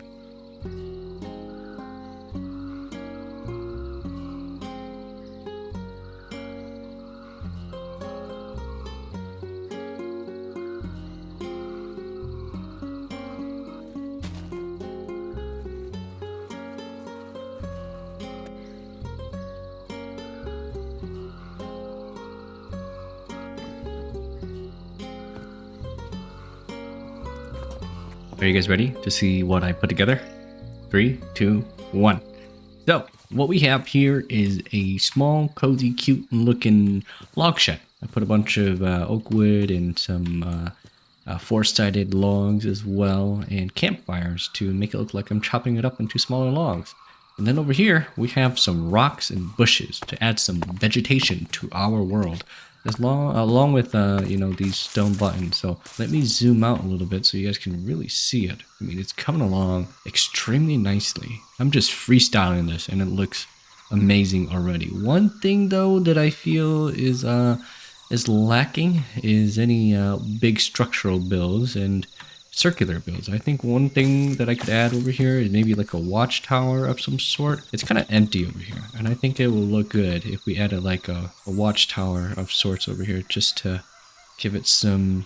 Are you guys ready to see what I put together? 3, 2, 1. So, what we have here is a small, cozy, cute looking log shed. I put a bunch of oak wood and some four-sided logs as well, and campfires to make it look like I'm chopping it up into smaller logs. And then over here, we have some rocks and bushes to add some vegetation to our world, along with these stone buttons. So let me zoom out a little bit so you guys can really see it. I mean, it's coming along extremely nicely. I'm just freestyling this, and it looks amazing already. One thing though that I feel is lacking is any big structural builds and circular builds. I think one thing that I could add over here is maybe like a watchtower of some sort. It's kind of empty over here, and I think it will look good if we added like a watchtower of sorts over here, just to give it some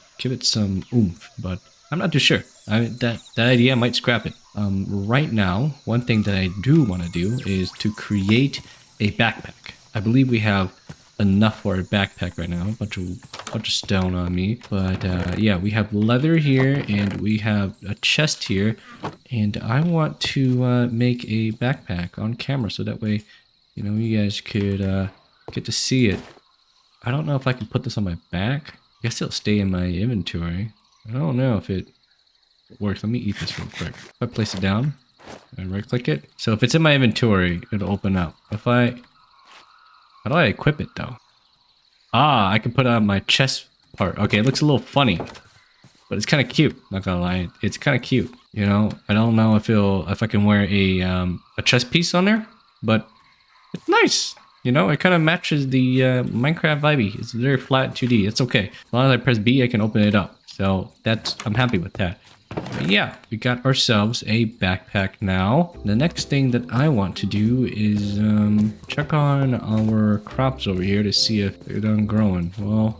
oomph. But I'm not too sure. That idea, I might scrap it. Right now, one thing that I do want to do is to create a backpack. I believe we have enough for a backpack right now. A bunch of stone on me, but yeah, we have leather here, and we have a chest here, and I want to make a backpack on camera so that way, you know, you guys could get to see it. I don't know if I can put this on my back. I guess it'll stay in my inventory. I don't know if it works. Let me eat this real quick. If I place it down and right click it, so if it's in my inventory, it'll open up. How do I equip it though? Ah, I can put it on my chest part. Okay, it looks a little funny, but it's kind of cute. Not gonna lie, it's kind of cute. You know, I don't know if I can wear a chest piece on there, but it's nice. You know, it kind of matches the Minecraft vibe. It's very flat 2D. It's okay. As long as I press B, I can open it up. So I'm happy with that. But yeah, we got ourselves a backpack now. The next thing that I want to do is check on our crops over here to see if they're done growing. Well,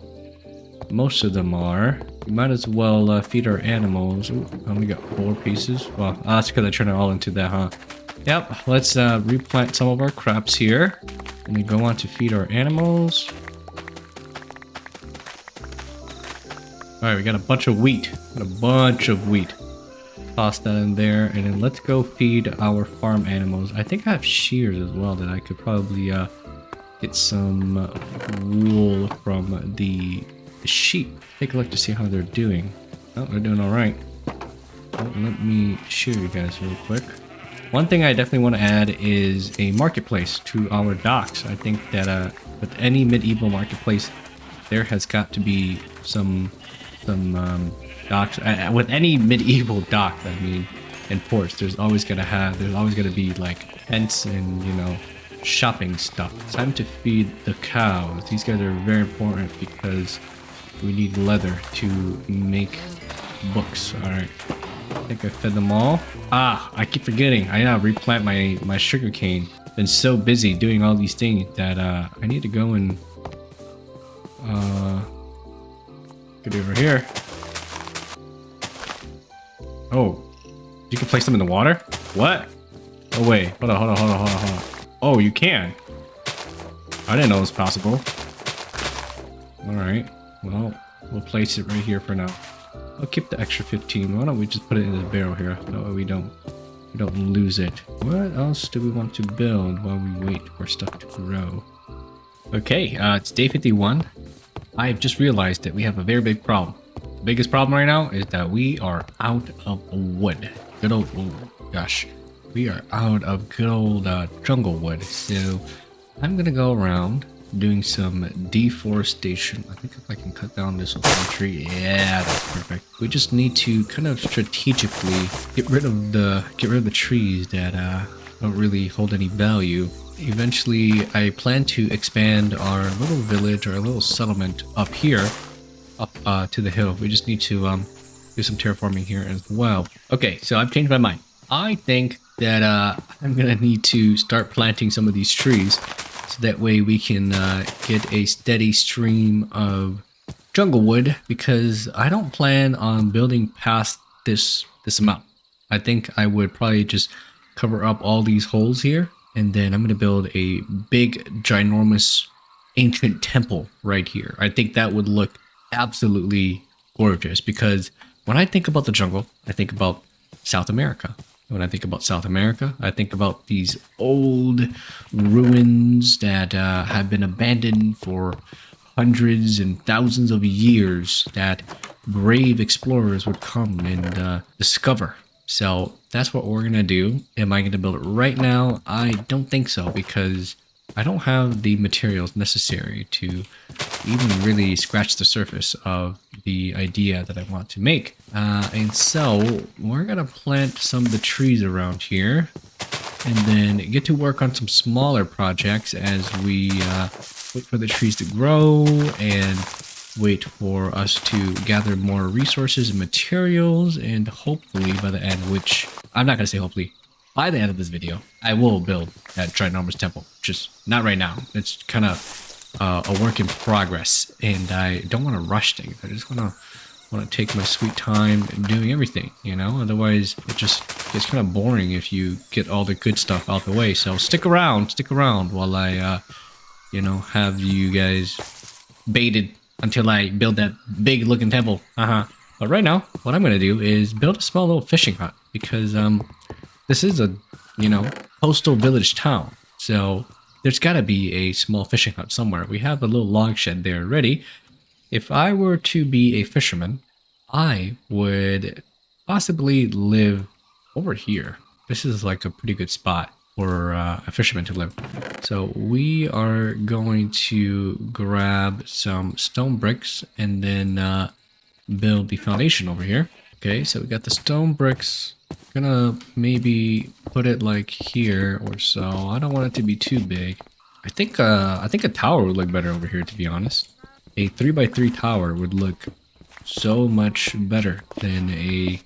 most of them are. We might as well feed our animals. Ooh, we got 4 pieces. Well, that's because I turned it all into that, huh? Yep, let's replant some of our crops here. And then go on to feed our animals. Alright, we got a bunch of wheat. Toss that in there, and then let's go feed our farm animals. I think I have shears as well that I could probably get some wool from the sheep. Take a look to see how they're doing. Oh, they're doing alright. Oh, let me show you guys real quick. One thing I definitely want to add is a marketplace to our docks. I think that with any medieval marketplace, there has got to be some docks. With any medieval dock, I mean, in ports, there's always gonna be like tents and, you know, shopping stuff. It's time to feed the cows. These guys are very important because we need leather to make books. All right, I think I fed them all. Ah, I keep forgetting. I gotta replant my sugar cane. Been so busy doing all these things that I need to go and get over here. Oh, you can place them in the water? What? Oh wait, hold on. Oh, you can. I didn't know it was possible. All right, well, we'll place it right here for now. I'll keep the extra 15. Why don't we just put it in the barrel here? No, we don't we don't lose it. What else do we want to build while we wait for stuff to grow? Okay, it's day 51. I've just realized that we have a very big problem. The biggest problem right now is that we are out of wood. Good old, oh gosh, we are out of good old jungle wood. So I'm gonna go around doing some deforestation. I think if I can cut down this whole tree, yeah, that's perfect. We just need to kind of strategically get rid of the trees that don't really hold any value. Eventually, I plan to expand our little village or a little settlement up here, up to the hill. We just need to do some terraforming here as well. Okay, so I've changed my mind. I think that I'm gonna need to start planting some of these trees, so that way we can get a steady stream of jungle wood. Because I don't plan on building past this amount. I think I would probably just cover up all these holes here. And then I'm going to build a big, ginormous, ancient temple right here. I think that would look absolutely gorgeous, because when I think about the jungle, I think about South America. When I think about South America, I think about these old ruins that have been abandoned for hundreds and thousands of years, that brave explorers would come and discover. So that's what we're gonna do. Am I gonna build it right now? I don't think so, because I don't have the materials necessary to even really scratch the surface of the idea that I want to make. And so we're gonna plant some of the trees around here, and then get to work on some smaller projects as we wait for the trees to grow and wait for us to gather more resources and materials, and hopefully by the end, which I'm not gonna say hopefully, by the end of this video, I will build that ginormous temple. Just not right now. It's kind of a work in progress, and I don't want to rush things. I just want to take my sweet time doing everything, you know? Otherwise, it just gets kind of boring if you get all the good stuff out the way. So stick around while I, you know, have you guys baited until I build that big looking temple. But right now, what I'm going to do is build a small little fishing hut, because this is a, you know, coastal village town. So there's got to be a small fishing hut somewhere. We have a little log shed there already. If I were to be a fisherman, I would possibly live over here. This is like a pretty good spot for a fisherman to live. So we are going to grab some stone bricks and then build the foundation over here. Okay, so we got the stone bricks. Gonna maybe put it like here or so. I don't want it to be too big. I think a tower would look better over here, to be honest. A 3x3 tower would look so much better than a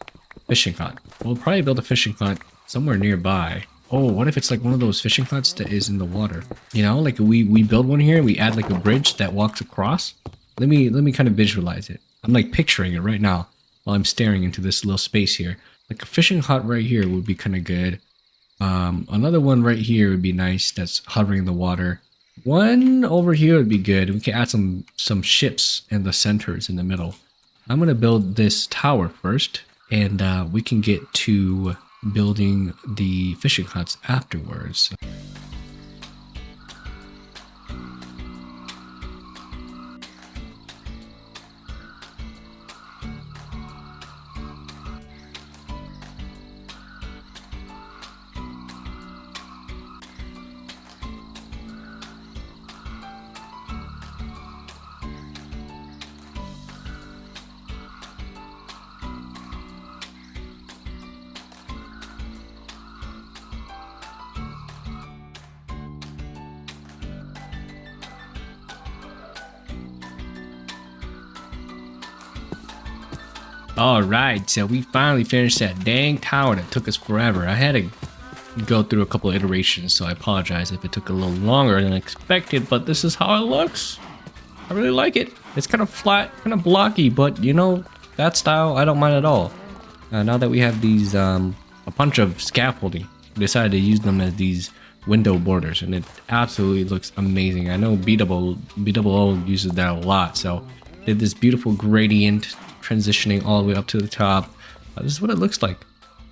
fishing hut. We'll probably build a fishing hut somewhere nearby. Oh, what if it's like one of those fishing huts that is in the water? You know, like we build one here and we add like a bridge that walks across. Let me kind of visualize it. I'm like picturing it right now while I'm staring into this little space here. Like a fishing hut right here would be kind of good. Another one right here would be nice, that's hovering in the water. One over here would be good. We can add some ships in the centers in the middle. I'm gonna build this tower first, and we can get to building the fishing huts afterwards. Alright, so we finally finished that dang tower that took us forever. I had to go through a couple of iterations, so I apologize if it took a little longer than expected, but this is how it looks. I really like it. It's kind of flat, kind of blocky, but you know, that style I don't mind at all. Now that we have these, a bunch of scaffolding, we decided to use them as these window borders, and it absolutely looks amazing. I know B-double-O uses that a lot, so did this beautiful gradient transitioning all the way up to the top. This is what it looks like.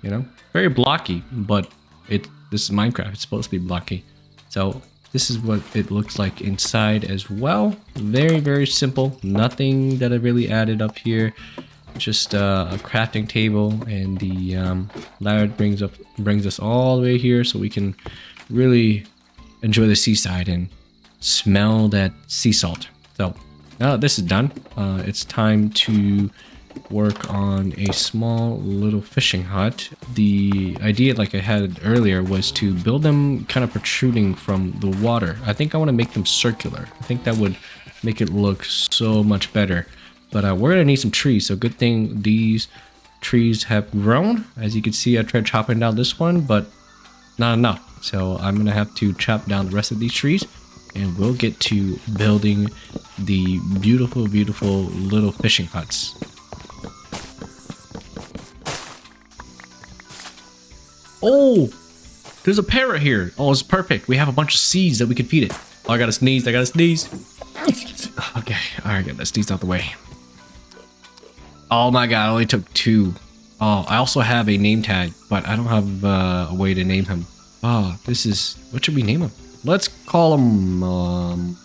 you know, very blocky, but this is Minecraft. It's supposed to be blocky. So this is what it looks like inside as well. Very, very simple. Nothing that I really added up here. Just a crafting table, and the ladder brings us all the way here, so we can really enjoy the seaside and smell that sea salt. So now that this is done, it's time to work on a small little fishing hut. The idea, like I had earlier, was to build them kind of protruding from the water. I think I want to make them circular. I think that would make it look so much better. But we're gonna need some trees, so good thing these trees have grown. As you can see, I tried chopping down this one, but not enough. So I'm gonna have to chop down the rest of these trees, and we'll get to building the beautiful, beautiful little fishing huts. Oh, there's a parrot here. Oh, it's perfect. We have a bunch of seeds that we can feed it. Oh, I gotta sneeze. I gotta sneeze. Okay, all right, get that sneeze out the way. Oh my god, I only took 2. Oh, I also have a name tag, but I don't have a way to name him. Oh, this is... What should we name him? Let's call him...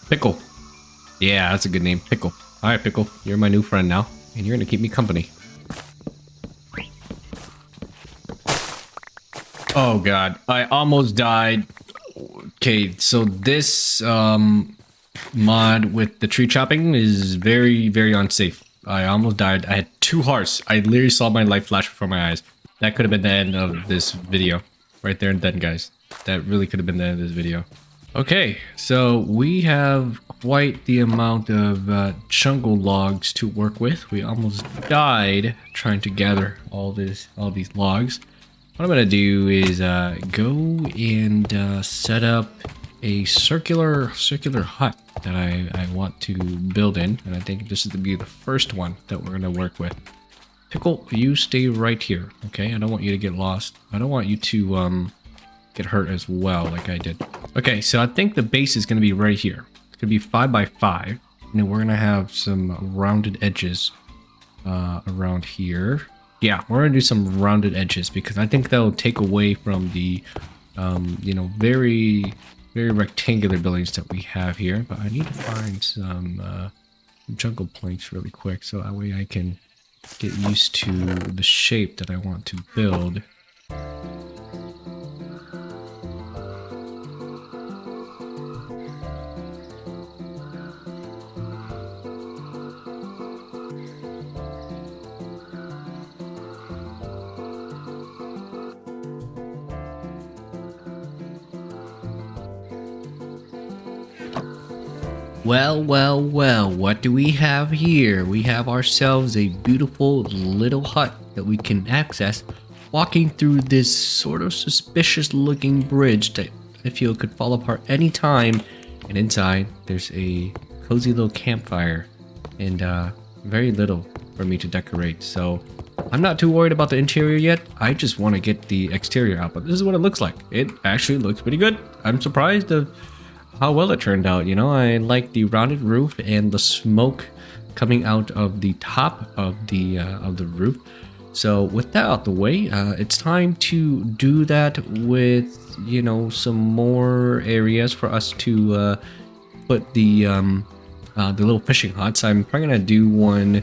Pickle. Yeah, that's a good name. Pickle. Alright, Pickle. You're my new friend now, and you're gonna keep me company. Oh god, I almost died. Okay, so this mod with the tree chopping is very, very unsafe. I almost died. I had 2 hearts. I literally saw my life flash before my eyes. That could have been the end of this video. Right there and then, guys. That really could have been the end of this video. Okay, so we have quite the amount of jungle logs to work with. We almost died trying to gather all these logs. What I'm gonna do is go and set up a circular hut that I want to build in, and I think this is to be the first one that we're gonna work with. Pickle, you stay right here, okay? I don't want you to get lost. I don't want you to get hurt as well, like I did. Okay, so I think the base is gonna be right here. It's gonna be 5 by 5, and then we're gonna have some rounded edges around here. Yeah, we're gonna do some rounded edges because I think that'll take away from the, you know, very rectangular buildings that we have here. But I need to find some jungle planks really quick, so that way I can get used to the shape that I want to build. Well, what do we have here? We have ourselves a beautiful little hut that we can access walking through this sort of suspicious looking bridge that I feel could fall apart any time. And inside there's a cozy little campfire and very little for me to decorate. So I'm not too worried about the interior yet. I just want to get the exterior out, but this is what it looks like. It actually looks pretty good. I'm surprised of how well it turned out. You know, I like the rounded roof and the smoke coming out of the top of the roof. So with that out the way, it's time to do that with, you know, some more areas for us to put the little fishing huts. I'm probably gonna do one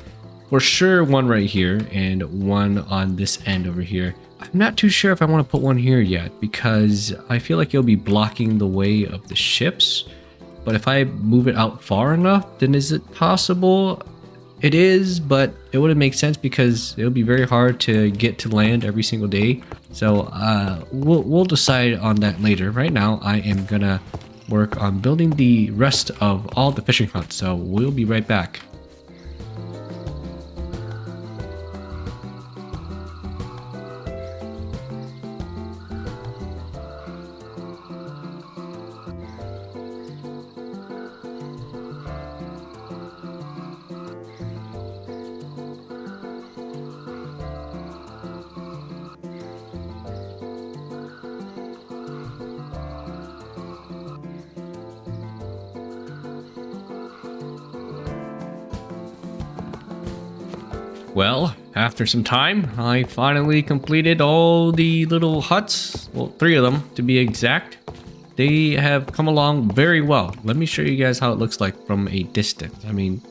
for sure, one right here and one on this end over here. I'm not too sure if I want to put one here yet because I feel like it'll be blocking the way of the ships. But if I move it out far enough, then is it possible? It is, but it wouldn't make sense because it'll be very hard to get to land every single day. So we'll decide on that later. Right now, I am gonna work on building the rest of all the fishing huts. So we'll be right back. Well, after some time, I finally completed all the little huts. Well, 3 of them to be exact. They have come along very well. Let me show you guys how it looks like from a distance. I mean,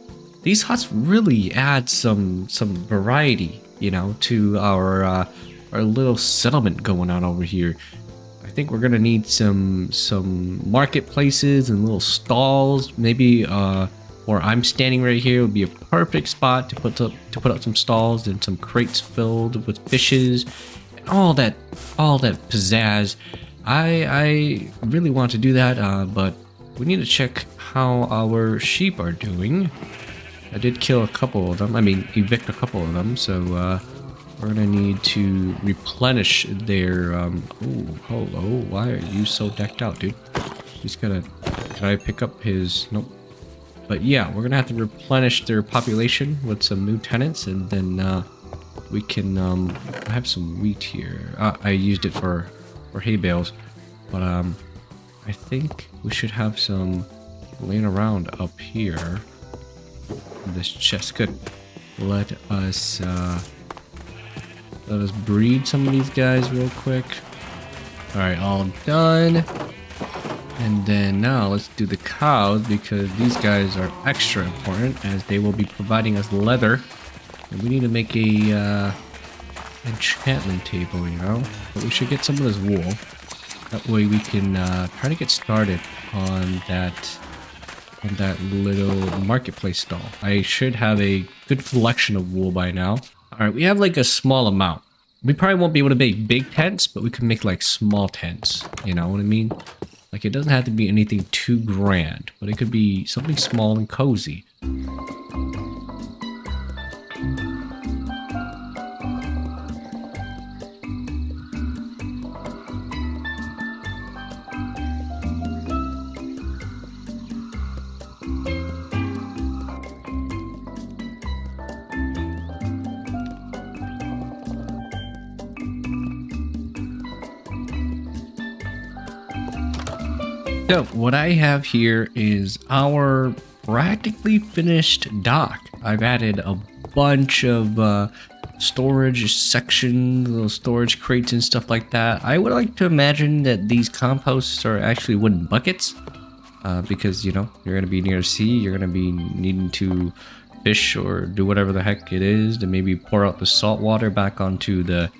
these huts really add some variety, you know, to our little settlement going on over here. I think we're gonna need some marketplaces and little stalls. Maybe where I'm standing right here would be a perfect spot to put up some stalls and some crates filled with fishes and all that pizzazz. I really want to do that, but we need to check how our sheep are doing. I did kill a couple of them. I mean, evict a couple of them. So we're gonna need to replenish their. Oh, hello. Why are you so decked out, dude? He's gonna. Can I pick up his? Nope. But yeah, we're gonna have to replenish their population with some new tenants, and then we can. I have some wheat here. I used it for hay bales, but I think we should have some laying around up here. This chest. Good. Let us breed some of these guys real quick. All right, all done. And then now let's do the cows, because these guys are extra important as they will be providing us leather. And we need to make a enchantment table, you know. But we should get some of this wool. That way we can try to get started on that little marketplace stall. I should have a good collection of wool by now. All right, we have like a small amount. We probably won't be able to make big tents, but we can make like small tents. You know what I mean? Like, it doesn't have to be anything too grand, but it could be something small and cozy. So what I have here is our practically finished dock. I've added a bunch of storage sections, little storage crates and stuff like that. I would like to imagine that these composts are actually wooden buckets, because, you know, you're going to be near the sea. You're going to be needing to fish or do whatever the heck it is to maybe pour out the salt water back onto the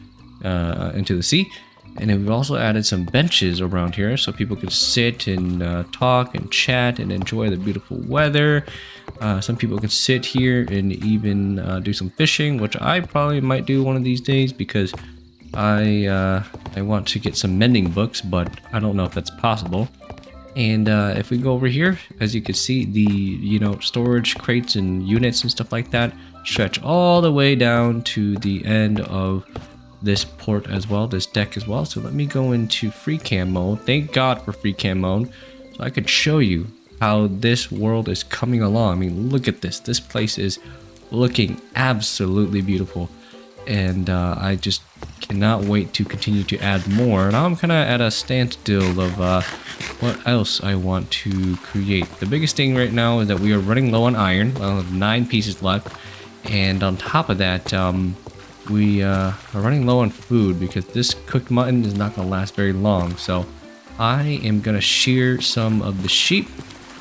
into the sea. And then we've also added some benches around here so people could sit and talk and chat and enjoy the beautiful weather. Some people could sit here and even do some fishing, which I probably might do one of these days, because I want to get some mending books, but I don't know if that's possible. And if we go over here, as you can see, the, you know, storage crates and units and stuff like that stretch all the way down to the end of this port as well, this deck as well. So let me go into free cam mode. Thank God for free cam mode, so I could show you how this world is coming along. I mean, look at this. This place is looking absolutely beautiful, and I just cannot wait to continue to add more. Now I'm kind of at a standstill of what else I want to create. The biggest thing right now is that we are running low on iron. I have 9 pieces left, and on top of that, we are running low on food because this cooked mutton is not going to last very long. So I am going to shear some of the sheep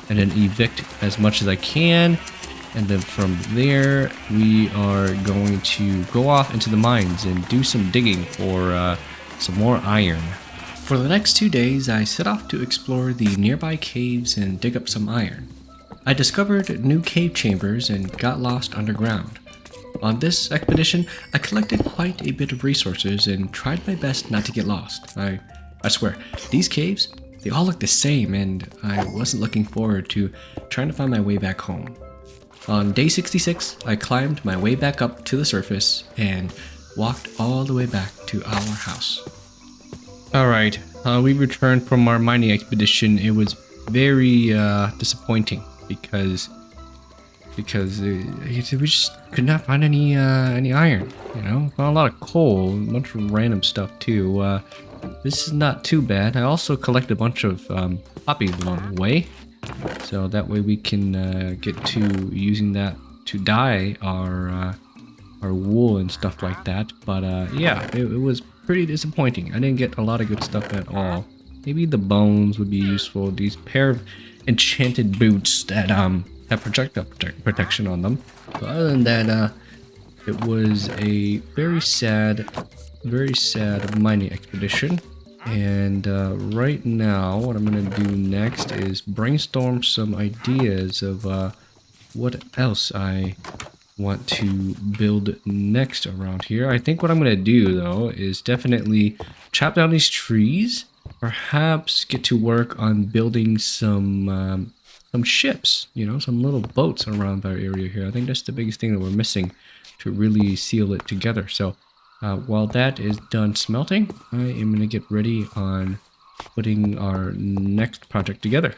and then evict as much as I can. And then from there, we are going to go off into the mines and do some digging for some more iron. For the next 2 days, I set off to explore the nearby caves and dig up some iron. I discovered new cave chambers and got lost underground. On this expedition, I collected quite a bit of resources and tried my best not to get lost. I swear, these caves, they all look the same, and I wasn't looking forward to trying to find my way back home. On day 66, I climbed my way back up to the surface and walked all the way back to our house. Alright, we returned from our mining expedition. It was very disappointing because we just could not find any iron, you know. Found a lot of coal, a bunch of random stuff too. This is not too bad. I also collected a bunch of poppies along the way, so that way we can get to using that to dye our our wool and stuff like that. But yeah, it was pretty disappointing. I didn't get a lot of good stuff at all. Maybe the bones would be useful. These pair of enchanted boots that have projectile protection on them. But other than that, it was a very sad mining expedition. And right now, what I'm gonna do next is brainstorm some ideas of what else I want to build next around here. I think what I'm gonna do though is definitely chop down these trees, perhaps get to work on building some ships, you know, some little boats around our area here. I think that's the biggest thing that we're missing to really seal it together. So while that is done smelting, I am going to get ready on putting our next project together.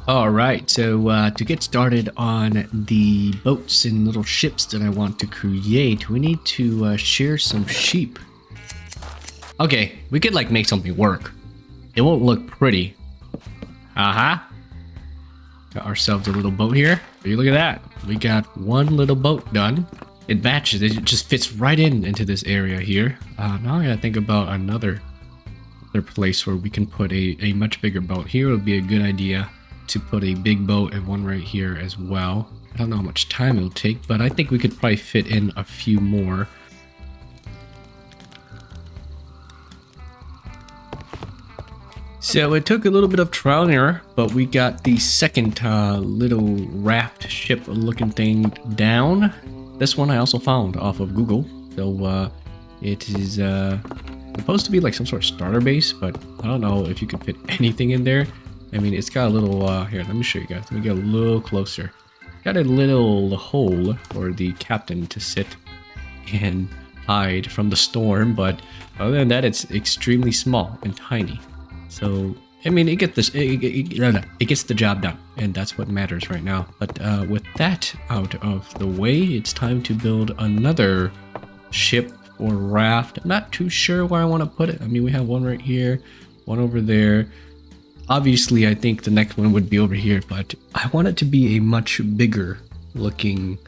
All right, so to get started on the boats and little ships that I want to create, we need to shear some sheep. Okay, we could like make something work. It won't look pretty. Got ourselves a little boat here. Hey, look at that. We got one little boat done. It matches. It just fits right into this area here. Now I gotta think about another place where we can put a much bigger boat. Here would be a good idea to put a big boat and one right here as well. I don't know how much time it'll take, but I think we could probably fit in a few more. So it took a little bit of trial and error, but we got the second little raft ship looking thing down. This one I also found off of Google. So it is supposed to be like some sort of starter base, but I don't know if you could fit anything in there. I mean, it's got a little, here, let me show you guys. Let me get a little closer. Got a little hole for the captain to sit and hide from the storm, but other than that, it's extremely small and tiny. So, I mean, it gets the job done, and that's what matters right now. But with that out of the way, it's time to build another ship or raft. I'm not too sure where I want to put it. I mean, we have one right here, one over there. Obviously, I think the next one would be over here, but I want it to be a much bigger looking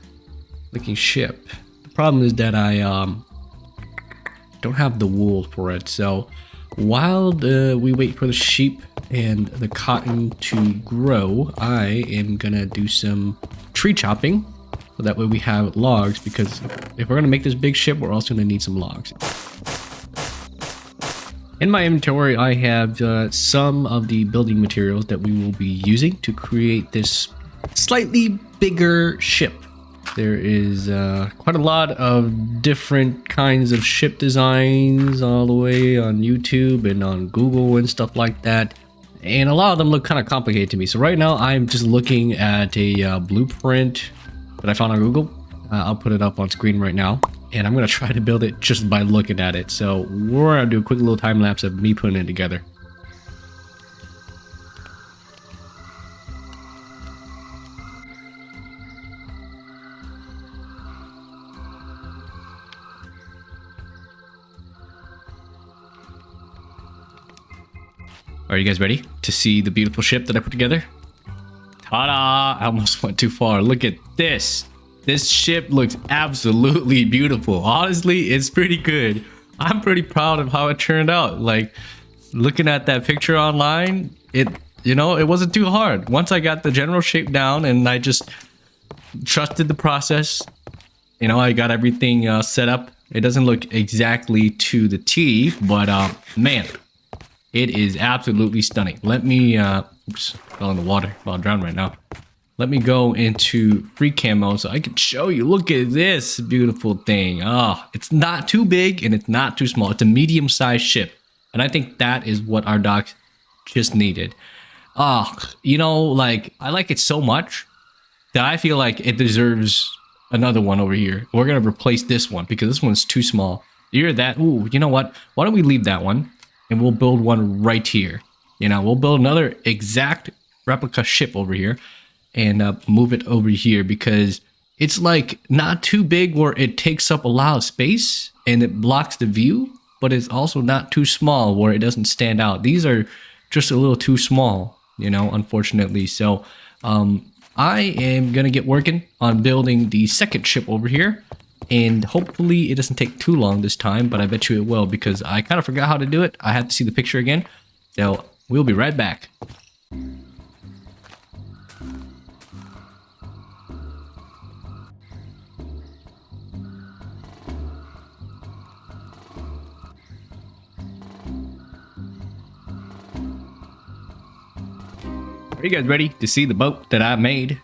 ship. The problem is that I don't have the wool for it, so while we wait for the sheep and the cotton to grow, I am gonna do some tree chopping, so that way we have logs, because if we're gonna make this big ship, we're also gonna need some logs. In my inventory, I have some of the building materials that we will be using to create this slightly bigger ship. There is quite a lot of different kinds of ship designs all the way on YouTube and on Google and stuff like that. And a lot of them look kind of complicated to me. So right now I'm just looking at a blueprint that I found on Google. I'll put it up on screen right now. And I'm going to try to build it just by looking at it. So we're going to do a quick little time lapse of me putting it together. Are you guys ready to see the beautiful ship that I put together? Ta-da! I almost went too far. Look at this. This ship looks absolutely beautiful. Honestly, it's pretty good. I'm pretty proud of how it turned out. Like, looking at that picture online, it wasn't too hard. Once I got the general shape down and I just trusted the process, I got everything set up. It doesn't look exactly to the T, but man, it is absolutely stunning. Let me, oops, fell in the water. I'll drown right now. Let me go into free camo so I can show you. Look at this beautiful thing. Oh, it's not too big and it's not too small. It's a medium-sized ship. And I think that is what our docks just needed. Oh, I like it so much that I feel like it deserves another one over here. We're going to replace this one because this one's too small. You're that. Ooh, you know what? Why don't we leave that one and we'll build one right here. We'll build another exact replica ship over here and move it over here because it's like not too big where it takes up a lot of space and it blocks the view, but it's also not too small where it doesn't stand out. These are just a little too small, unfortunately. So I am gonna get working on building the second ship over here, and hopefully it doesn't take too long this time, but I bet you it will because I kind of forgot how to do it. I have to see the picture again. So we'll be right back. Are you guys ready to see the boat that I made?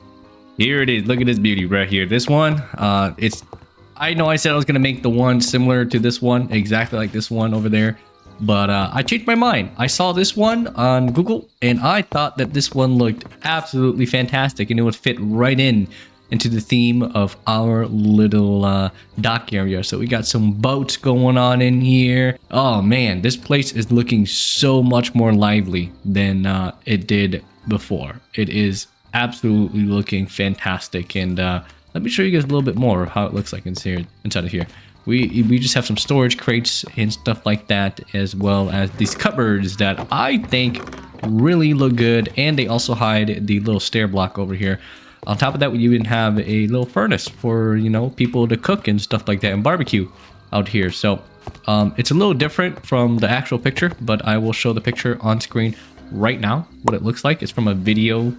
Here it is. Look at this beauty right here. This one, I know I said I was gonna make the one similar to this one, exactly like this one over there, but I changed my mind. I saw this one on Google and I thought that this one looked absolutely fantastic and it would fit right into the theme of our little dock area. So we got some boats going on in here. Oh man, this place is looking so much more lively than it did before. It is absolutely looking fantastic, and let me show you guys a little bit more of how it looks like inside of here. We just have some storage crates and stuff like that, as well as these cupboards that I think really look good, and they also hide the little stair block over here. On top of that, we even have a little furnace for, you know, people to cook and stuff like that and barbecue out here. So it's a little different from the actual picture, but I will show the picture on screen right now what it looks like. It's from a video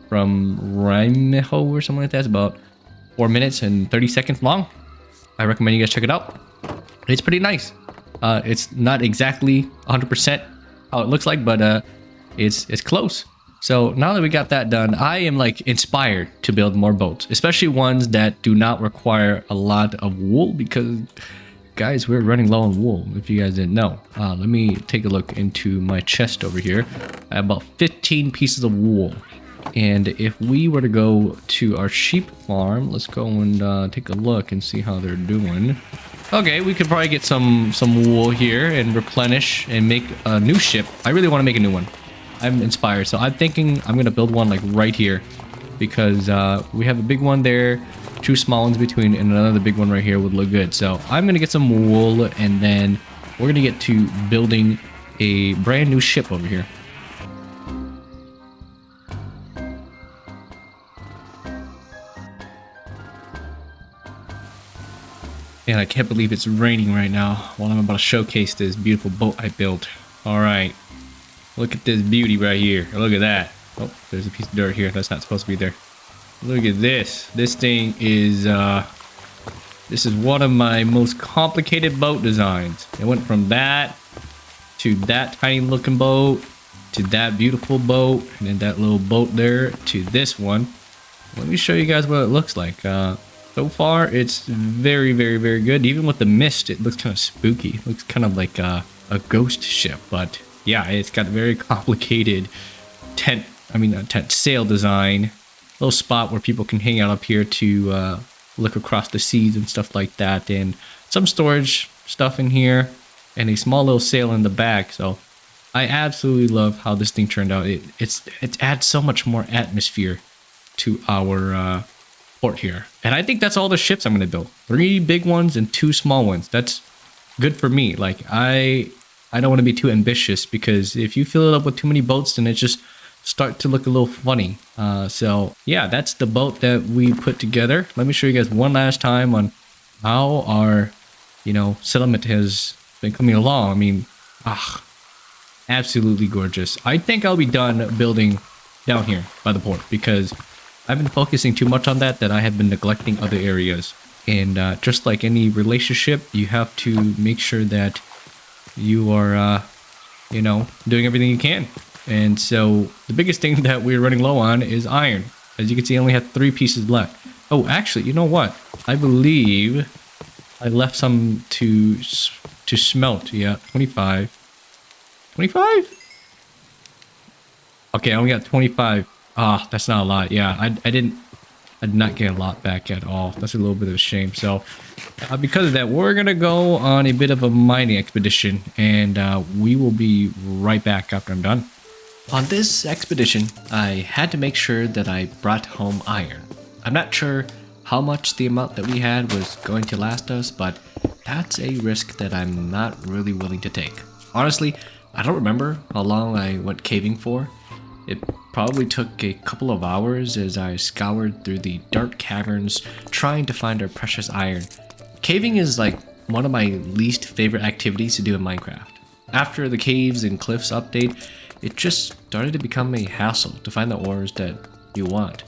from Rimeho or something like that. It's about 4 minutes and 30 seconds long. I recommend you guys check it out. It's pretty nice. It's not exactly 100% how it looks like, but it's close. So now that we got that done, I am like inspired to build more boats, especially ones that do not require a lot of wool, because guys, we're running low on wool, if you guys didn't know. Let me take a look into my chest over here. I have about 15 pieces of wool. And if we were to go to our sheep farm, let's go and take a look and see how they're doing. Okay, we could probably get some wool here and replenish and make a new ship. I really want to make a new one. I'm inspired, so I'm thinking I'm gonna build one like right here, because we have a big one there, 2 small ones between, and another big one right here would look good. So I'm gonna get some wool, and then we're gonna get to building a brand new ship over here. And I can't believe it's raining right now while I'm about to showcase this beautiful boat I built. All right, look at this beauty right here. Look at that. Oh, there's a piece of dirt here that's not supposed to be there. Look at this. This thing is, this is one of my most complicated boat designs. It went from that to that tiny looking boat to that beautiful boat, and then that little boat there to this one. Let me show you guys what it looks like. So far, it's very, very, very good. Even with the mist, it looks kind of spooky. It looks kind of like a ghost ship. But yeah, it's got a very complicated sail design. Little spot where people can hang out up here to look across the seas and stuff like that. And some storage stuff in here. And a small little sail in the back. So I absolutely love how this thing turned out. It adds so much more atmosphere to our port here. And I think that's all the ships I'm going to build. 3 big ones and 2 small ones. That's good for me. Like, I don't want to be too ambitious, because if you fill it up with too many boats, then it just start to look a little funny. So yeah, that's the boat that we put together. Let me show you guys one last time on how our, settlement has been coming along. I mean, absolutely gorgeous. I think I'll be done building down here by the port, because I've been focusing too much on that I have been neglecting other areas. And just like any relationship, you have to make sure that you are, doing everything you can. And so the biggest thing that we're running low on is iron. As you can see, I only have 3 pieces left. Oh, actually, you know what? I believe I left some to smelt. Yeah, 25. 25? Okay, I only got 25. That's not a lot. Yeah, I did not get a lot back at all. That's a little bit of a shame. So because of that, we're gonna go on a bit of a mining expedition, and we will be right back after I'm done. On this expedition, I had to make sure that I brought home iron. I'm not sure how much the amount that we had was going to last us, but that's a risk that I'm not really willing to take. Honestly, I don't remember how long I went caving for. It probably took a couple of hours as I scoured through the dark caverns trying to find our precious iron. Caving is like one of my least favorite activities to do in Minecraft. After the caves and cliffs update, it just started to become a hassle to find the ores that you want.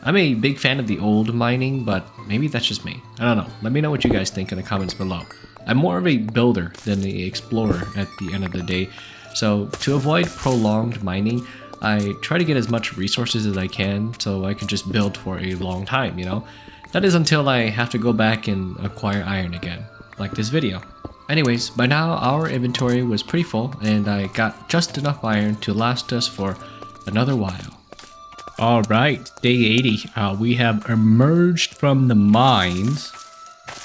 I'm a big fan of the old mining, but maybe that's just me. I don't know. Let me know what you guys think in the comments below. I'm more of a builder than the explorer at the end of the day, so to avoid prolonged mining, I try to get as much resources as I can so I can just build for a long time, you know? That is until I have to go back and acquire iron again, like this video. Anyways, by now our inventory was pretty full and I got just enough iron to last us for another while. Alright, day 80. We have emerged from the mines.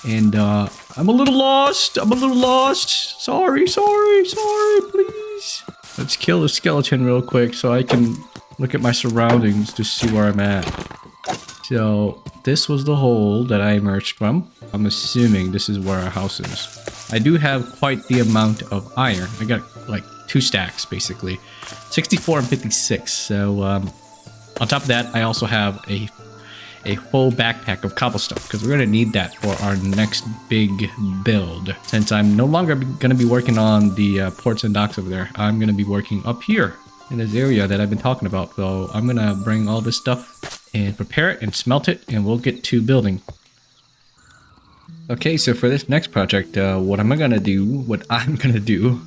And I'm a little lost. Sorry, please. Let's kill the skeleton real quick so I can look at my surroundings to see where I'm at. So this was the hole that I emerged from. I'm assuming this is where our house is. I do have quite the amount of iron. I got like 2 stacks basically. 64 and 56. So on top of that, I also have a full backpack of cobblestone because we're going to need that for our next big build. Since I'm no longer going to be working on the ports and docks over there, I'm going to be working up here in this area that I've been talking about. So I'm going to bring all this stuff and prepare it and smelt it, and we'll get to building. Okay, so for this next project, what I'm going to do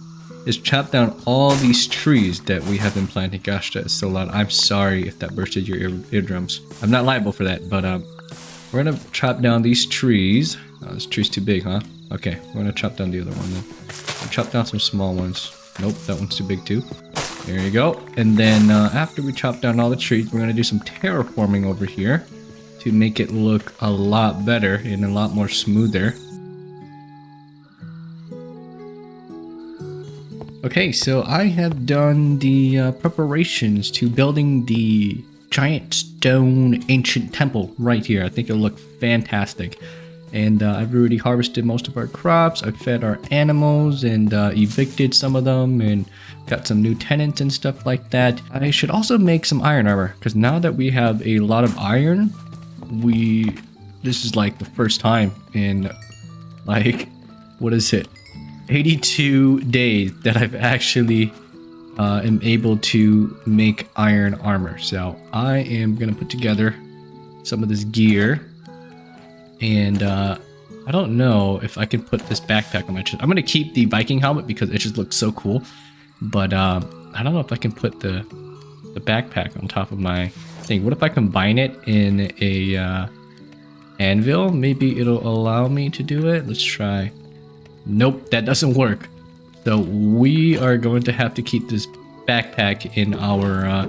is chop down all these trees that we have been planting. Gosh, that is so loud. I'm sorry if that bursted your eardrums. I'm not liable for that, but we're gonna chop down these trees. Oh, this tree's too big, huh? Okay, we're gonna chop down the other one then. We'll chop down some small ones. Nope, that one's too big too. There you go. And then after we chop down all the trees, we're gonna do some terraforming over here to make it look a lot better and a lot more smoother. Okay, so I have done the preparations to building the giant stone ancient temple right here. I think it'll look fantastic. And I've already harvested most of our crops. I've fed our animals and evicted some of them and got some new tenants and stuff like that. I should also make some iron armor because now that we have a lot of iron, this is like the first time in like, what is it? 82 days that I've actually am able to make iron armor. So I am gonna put together some of this gear, and I don't know if I can put this backpack on my chest. I'm gonna keep the Viking helmet because it just looks so cool, but I don't know if I can put the backpack on top of my thing. What if I combine it in a anvil? Maybe it'll allow me to do it. Let's try. Nope, that doesn't work. So we are going to have to keep this backpack in our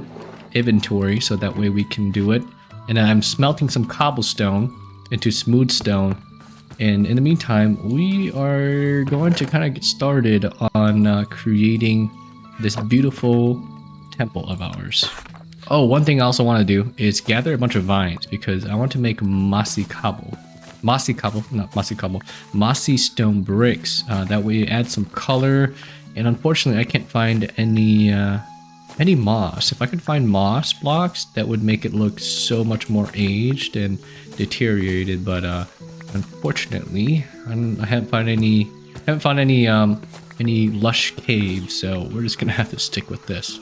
inventory so that way we can do it. And I'm smelting some cobblestone into smooth stone. And in the meantime, we are going to kind of get started on creating this beautiful temple of ours. Oh, one thing I also want to do is gather a bunch of vines because I want to make mossy stone bricks. That way it adds some color. And unfortunately, I can't find any moss. If I could find moss blocks, that would make it look so much more aged and deteriorated. But unfortunately, I haven't found any lush caves. So we're just gonna have to stick with this.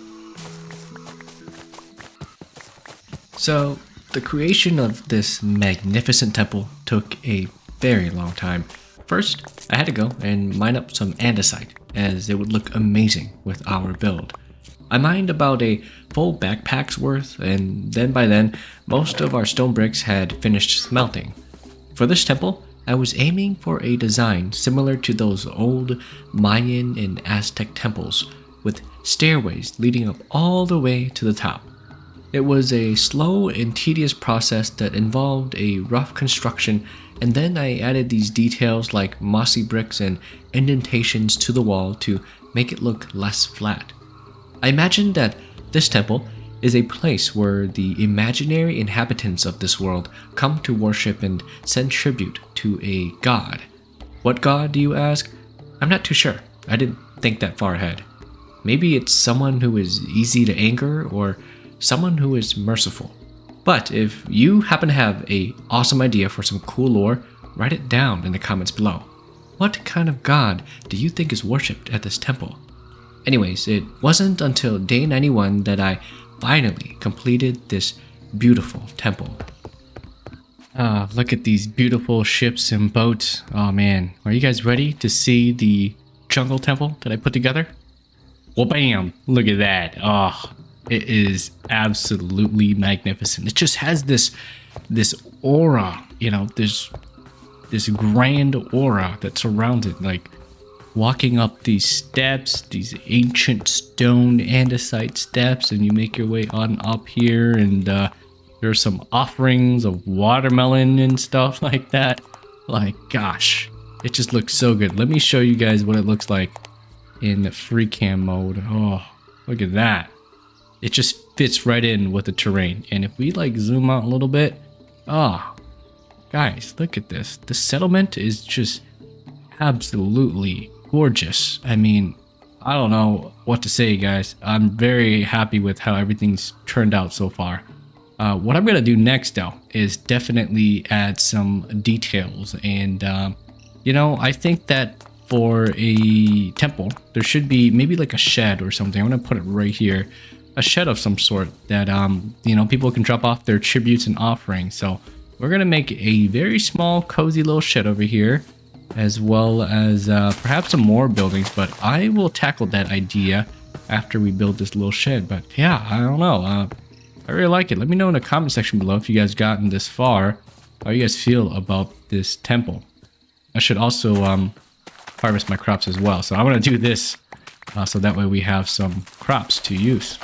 So the creation of this magnificent temple took a very long time. First, I had to go and mine up some andesite, as it would look amazing with our build. I mined about a full backpack's worth, and then by then, most of our stone bricks had finished smelting. For this temple, I was aiming for a design similar to those old Mayan and Aztec temples, with stairways leading up all the way to the top. It was a slow and tedious process that involved a rough construction, and then I added these details like mossy bricks and indentations to the wall to make it look less flat. I imagined that this temple is a place where the imaginary inhabitants of this world come to worship and send tribute to a god. What god, do you ask? I'm not too sure. I didn't think that far ahead. Maybe it's someone who is easy to anger, or someone who is merciful. But if you happen to have an awesome idea for some cool lore, Write it down in the comments below. What kind of god do you think is worshipped at this temple? Anyways, it wasn't until day 91 that I finally completed this beautiful temple. Look at these beautiful ships and boats. Oh man, are you guys ready to see the jungle temple that I put together? Well, bam! Look at that. Oh, it is absolutely magnificent. It just has this aura, you know, this grand aura that surrounds it. Like walking up these steps, these ancient stone andesite steps, and you make your way on up here, and there's some offerings of watermelon and stuff like that. Like, gosh, it just looks so good. Let me show you guys what it looks like in the free cam mode. Oh, look at that. It just fits right in with the terrain. And if we like zoom out a little bit, guys, look at this. The settlement is just absolutely gorgeous. I mean, I don't know what to say, guys. I'm very happy with how everything's turned out so far. What I'm gonna do next, though, is definitely add some details. And, you know, I think that for a temple, there should be maybe like a shed or something. I'm gonna put it right here. A shed of some sort that, you know, people can drop off their tributes and offerings. So we're gonna make a very small, cozy little shed over here, as well as perhaps some more buildings. But I will tackle that idea after we build this little shed. But yeah, I don't know. I really like it. Let me know in the comment section below if you guys gotten this far, how you guys feel about this temple. I should also harvest my crops as well. So I'm going to do this so that way we have some crops to use.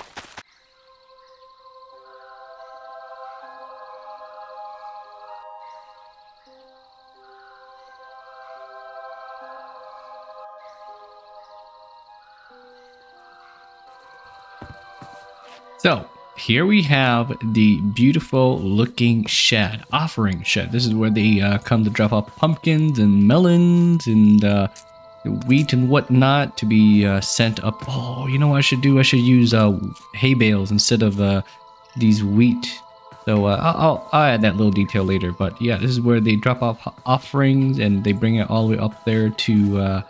So here we have the beautiful looking shed, offering shed. This is where they come to drop off pumpkins and melons and wheat and whatnot to be sent up. Oh, you know what I should do? I should use hay bales instead of these wheat. So I'll add that little detail later. But yeah, this is where they drop off offerings and they bring it all the way up there to,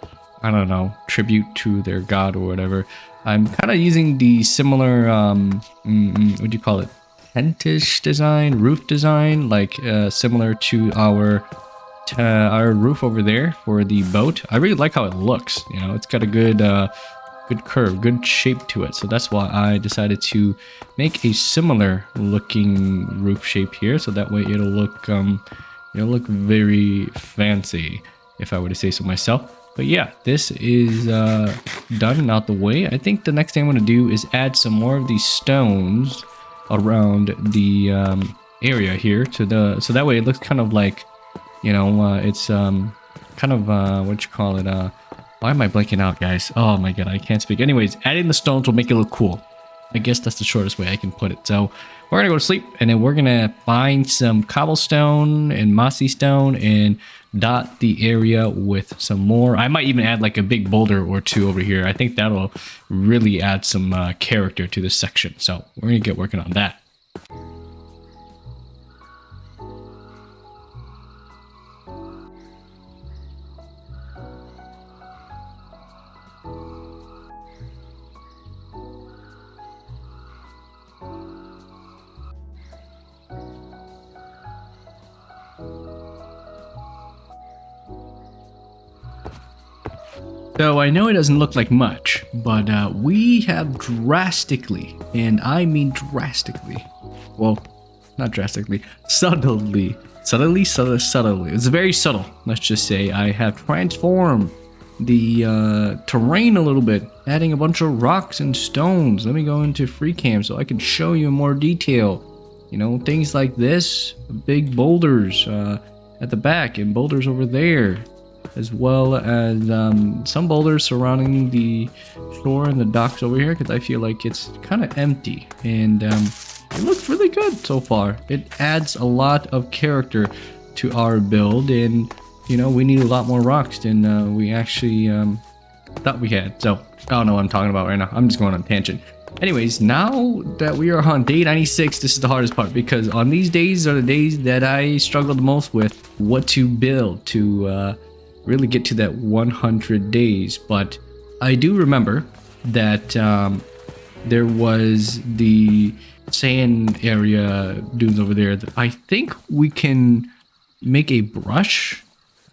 I don't know, tribute to their god or whatever. I'm kind of using the similar, what do you call it? Tentish design, roof design, like similar to our roof over there for the boat. I really like how it looks. You know, it's got a good, good curve, good shape to it. So that's why I decided to make a similar looking roof shape here. So that way it'll look very fancy, if I were to say so myself. But yeah, this is done and out the way. I think the next thing I'm going to do is add some more of these stones around the area here so that way it looks kind of like, you know, it's kind of what you call it, why am I blanking out, guys? Oh my god, I can't speak. Anyways, adding the stones will make it look cool. I guess that's the shortest way I can put it. So we're gonna go to sleep, and then we're gonna find some cobblestone and mossy stone and dot the area with some more. I might even add like a big boulder or two over here. I think that'll really add some character to this section. So we're gonna get working on that. So I know it doesn't look like much, but we have drastically, and I mean drastically, well, not drastically, subtly, it's very subtle, let's just say. I have transformed the terrain a little bit, adding a bunch of rocks and stones. Let me go into free cam so I can show you in more detail. You know, things like this, big boulders at the back and boulders over there, as well as some boulders surrounding the shore and the docks over here, because I feel like it's kind of empty, and it looks really good so far. It adds a lot of character to our build, and you know, we need a lot more rocks than we actually thought we had. So I don't know what I'm talking about right now. I'm just going on a tangent. Anyways, now that we are on day 96, this is the hardest part because on these days are the days that I struggle the most with what to build to really get to that 100 days. But I do remember that there was the sand area dunes over there that I think we can make a brush,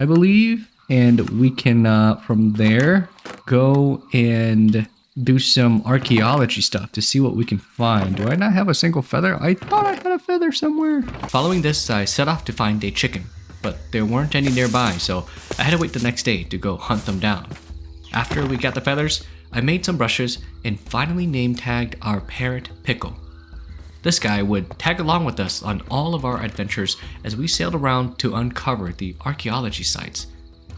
I believe, and we can from there go and do some archaeology stuff to see what we can find. Do I not have a single feather? I thought I had a feather somewhere. Following this, I set off to find a chicken, but there weren't any nearby, so I had to wait the next day to go hunt them down. After we got the feathers, I made some brushes and finally name tagged our parrot Pickle. This guy would tag along with us on all of our adventures as we sailed around to uncover the archaeology sites.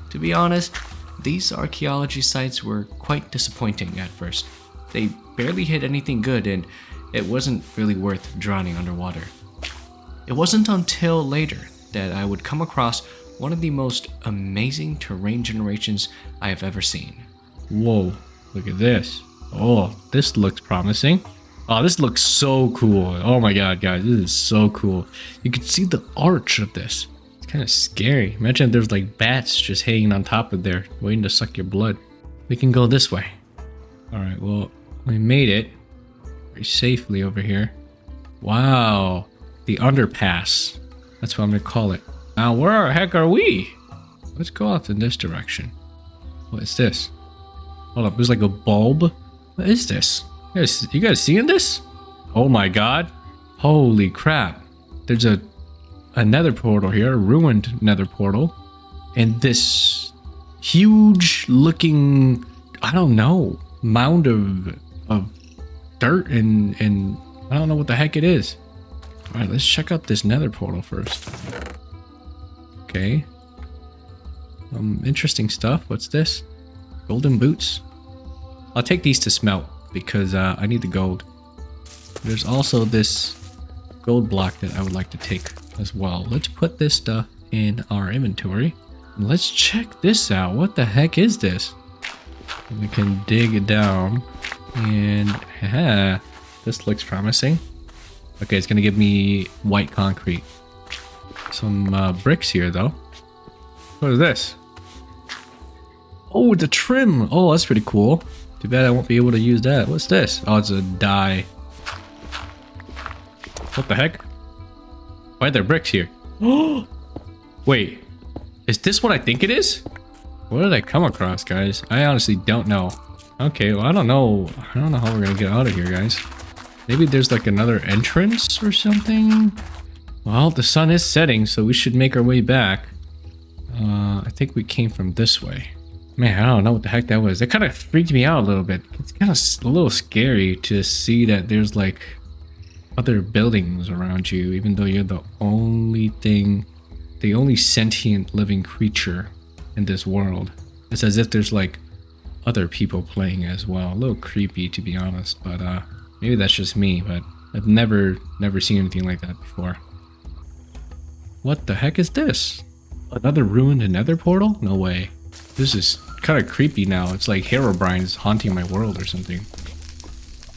To be honest, these archaeology sites were quite disappointing at first. They barely hit anything good and it wasn't really worth drowning underwater. It wasn't until later that I would come across one of the most amazing terrain generations I have ever seen. Whoa, look at this. Oh, this looks promising. Oh, this looks so cool. Oh my god, guys, this is so cool. You can see the arch of this. It's kind of scary. Imagine if there's like bats just hanging on top of there, waiting to suck your blood. We can go this way. Alright, well, we made it very safely over here. Wow, the underpass. That's what I'm gonna call it. Now, where the heck are we? Let's go off in this direction. What is this? Hold up, there's like a bulb. What is this? You guys seeing this? Oh my god. Holy crap. There's a nether portal here, a ruined nether portal. And this huge looking, I don't know, mound of dirt and I don't know what the heck it is. Alright, let's check out this nether portal first. Okay. Interesting stuff. What's this? Golden boots. I'll take these to smelt because I need the gold. There's also this gold block that I would like to take as well. Let's put this stuff in our inventory. Let's check this out. What the heck is this? We can dig it down and this looks promising. Okay, it's gonna give me white concrete. Some bricks here though. What is this? Oh, the trim. Oh, that's pretty cool. Too bad I won't be able to use that. What's this? Oh, it's a dye. What the heck? Why are there bricks here? Oh, wait. Is this what I think it is? What did I come across, guys? I honestly don't know. Okay, well, I don't know how we're gonna get out of here, guys. Maybe there's like another entrance or something? Well, the sun is setting, so we should make our way back. I think we came from this way. Man, I don't know what the heck that was. That kind of freaked me out a little bit. It's kind of a little scary to see that there's like other buildings around you, even though you're the only sentient living creature in this world. It's as if there's like other people playing as well. A little creepy, to be honest, but maybe that's just me, but I've never seen anything like that before. What the heck is this? Another ruined nether portal? No way. This is kind of creepy now. It's like Herobrine's haunting my world or something.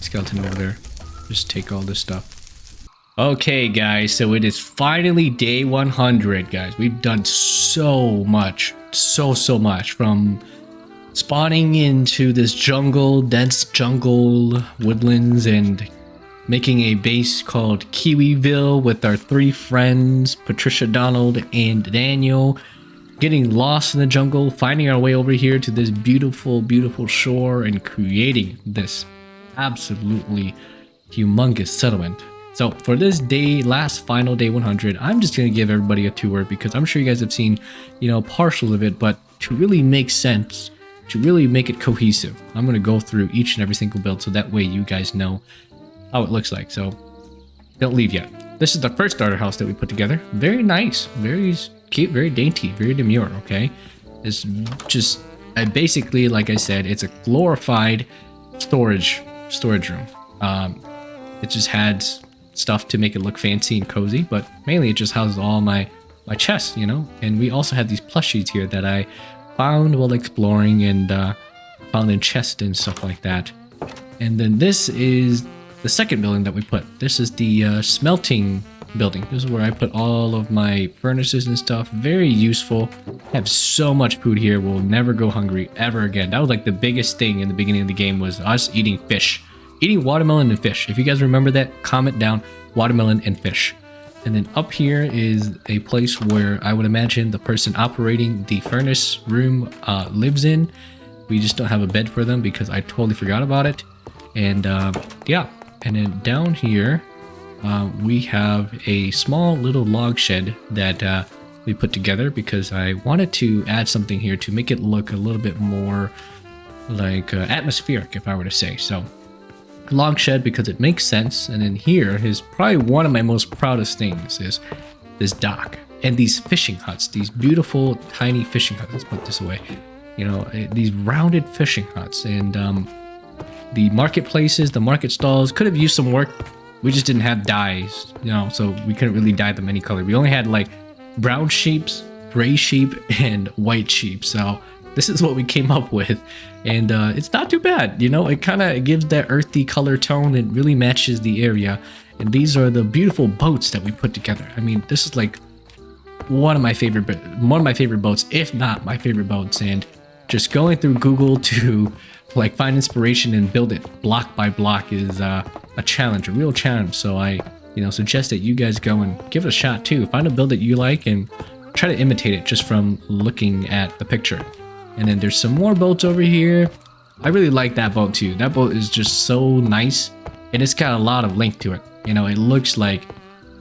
Skeleton over there. Just take all this stuff. Okay, guys, so it is finally day 100, guys. We've done so much. So much. From spawning into this jungle, dense jungle, woodlands, and making a base called Kiwiville with our 3 friends, Patricia, Donald, and Daniel. Getting lost in the jungle, finding our way over here to this beautiful, beautiful shore, and creating this absolutely humongous settlement. So for this day, last final day 100, I'm just going to give everybody a tour because I'm sure you guys have seen, partial of it, but to really make sense, to really make it cohesive, I'm going to go through each and every single build so that way you guys know how it looks like. So don't leave yet. This is the first starter house that we put together. Very nice, very cute, very dainty, very demure, okay? It's just, basically, like I said, it's a glorified storage room. It just had stuff to make it look fancy and cozy, but mainly it just houses all my chests, And we also had these plushies here that I found while exploring and found in chests and stuff like that. And then this is the second building that we put. This is the smelting building. This is where I put all of my furnaces and stuff. Very useful. Have so much food here. We'll never go hungry ever again. That was like the biggest thing in the beginning of the game, was us eating fish. Eating watermelon and fish. If you guys remember that, comment down watermelon and fish. And then up here is a place where I would imagine the person operating the furnace room lives in. We just don't have a bed for them because I totally forgot about it. And yeah, and then down here we have a small little log shed that we put together because I wanted to add something here to make it look a little bit more like atmospheric, if I were to say. So log shed because it makes sense. And then here is probably one of my most proudest things, is this dock and these fishing huts, these beautiful tiny fishing huts. Let's put this away. You know, these rounded fishing huts, and the marketplaces, the market stalls could have used some work. We just didn't have dyes, you know, so we couldn't really dye them any color. We only had like brown sheep, gray sheep, and white sheep. So this is what we came up with, and it's not too bad. You know, it kind of gives that earthy color tone. It really matches the area. And these are the beautiful boats that we put together. I mean, this is like one of my favorite boats, if not my favorite boats. And just going through Google to like find inspiration and build it block by block is a challenge, a real challenge. So I, suggest that you guys go and give it a shot too. Find a build that you like and try to imitate it just from looking at the picture. And then there's some more boats over here. I really like that boat too. That boat is just so nice, and it's got a lot of length to it. You know, it looks like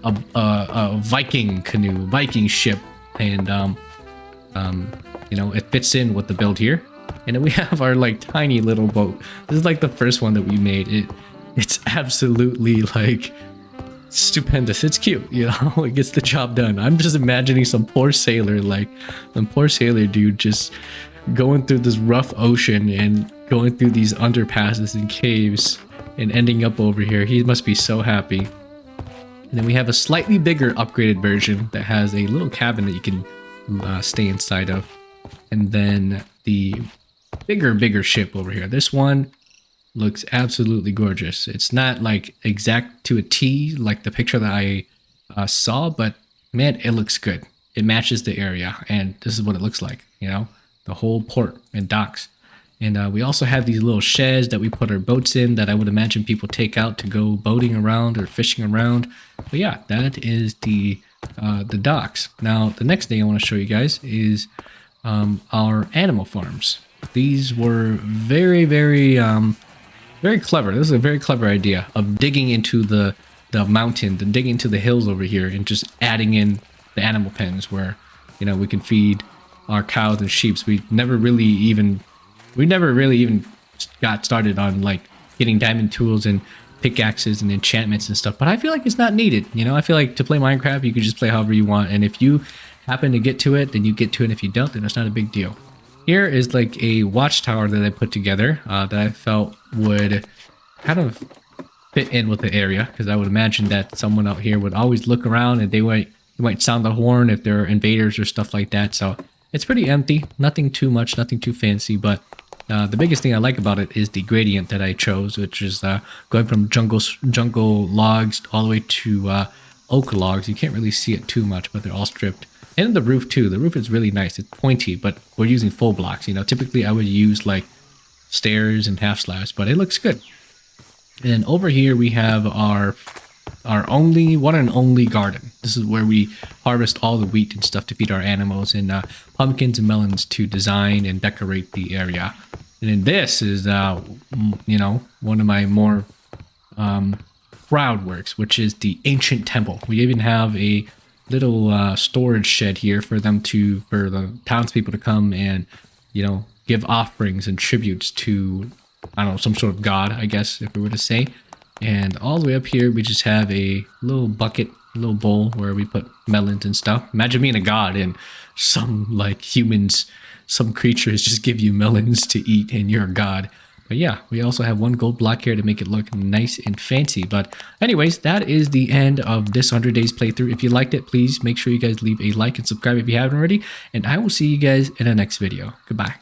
a Viking canoe, Viking ship, and it fits in with the build here. And then we have our like tiny little boat. This is like the first one that we made. It's absolutely like stupendous. It's cute, it gets the job done. I'm just imagining some poor sailor dude just going through this rough ocean and going through these underpasses and caves and ending up over here. He must be so happy. And then we have a slightly bigger upgraded version that has a little cabin that you can stay inside of. And then the bigger ship over here. This one looks absolutely gorgeous. It's not like exact to a T like the picture that I saw, but man, it looks good. It matches the area, and this is what it looks like, the whole port and docks. And we also have these little sheds that we put our boats in that I would imagine people take out to go boating around or fishing around. But yeah, that is the docks. Now, the next thing I want to show you guys is our animal farms. These were very, very, very clever. This is a very clever idea of digging into the mountain, digging into the hills over here, and just adding in the animal pens where, we can feed our cows and sheep. We never really even got started on like getting diamond tools and pickaxes and enchantments and stuff. But I feel like it's not needed. I feel like to play Minecraft, you can just play however you want. And if you happen to get to it, then you get to it. If you don't, then it's not a big deal. Here is like a watchtower that I put together that I felt would kind of fit in with the area, because I would imagine that someone out here would always look around and they might sound the horn if there are invaders or stuff like that. So it's pretty empty, nothing too much, nothing too fancy, but the biggest thing I like about it is the gradient that I chose, which is going from jungle logs all the way to oak logs. You can't really see it too much, but they're all stripped. And the roof too. The roof is really nice. It's pointy, but we're using full blocks. Typically I would use like stairs and half slabs, but it looks good. And over here we have our one and only garden. This is where we harvest all the wheat and stuff to feed our animals, and pumpkins and melons to design and decorate the area. And then this is, one of my more proud works, which is the ancient temple. We even have a little storage shed here for the townspeople to come and, give offerings and tributes to, I don't know, some sort of god, I guess, if we were to say. And all the way up here, we just have a little bucket, a little bowl where we put melons and stuff. Imagine being a god and some like humans, some creatures just give you melons to eat and you're a god. But yeah, we also have one gold block here to make it look nice and fancy. But anyways, that is the end of this 100 days playthrough. If you liked it, please make sure you guys leave a like and subscribe if you haven't already. And I will see you guys in the next video. Goodbye.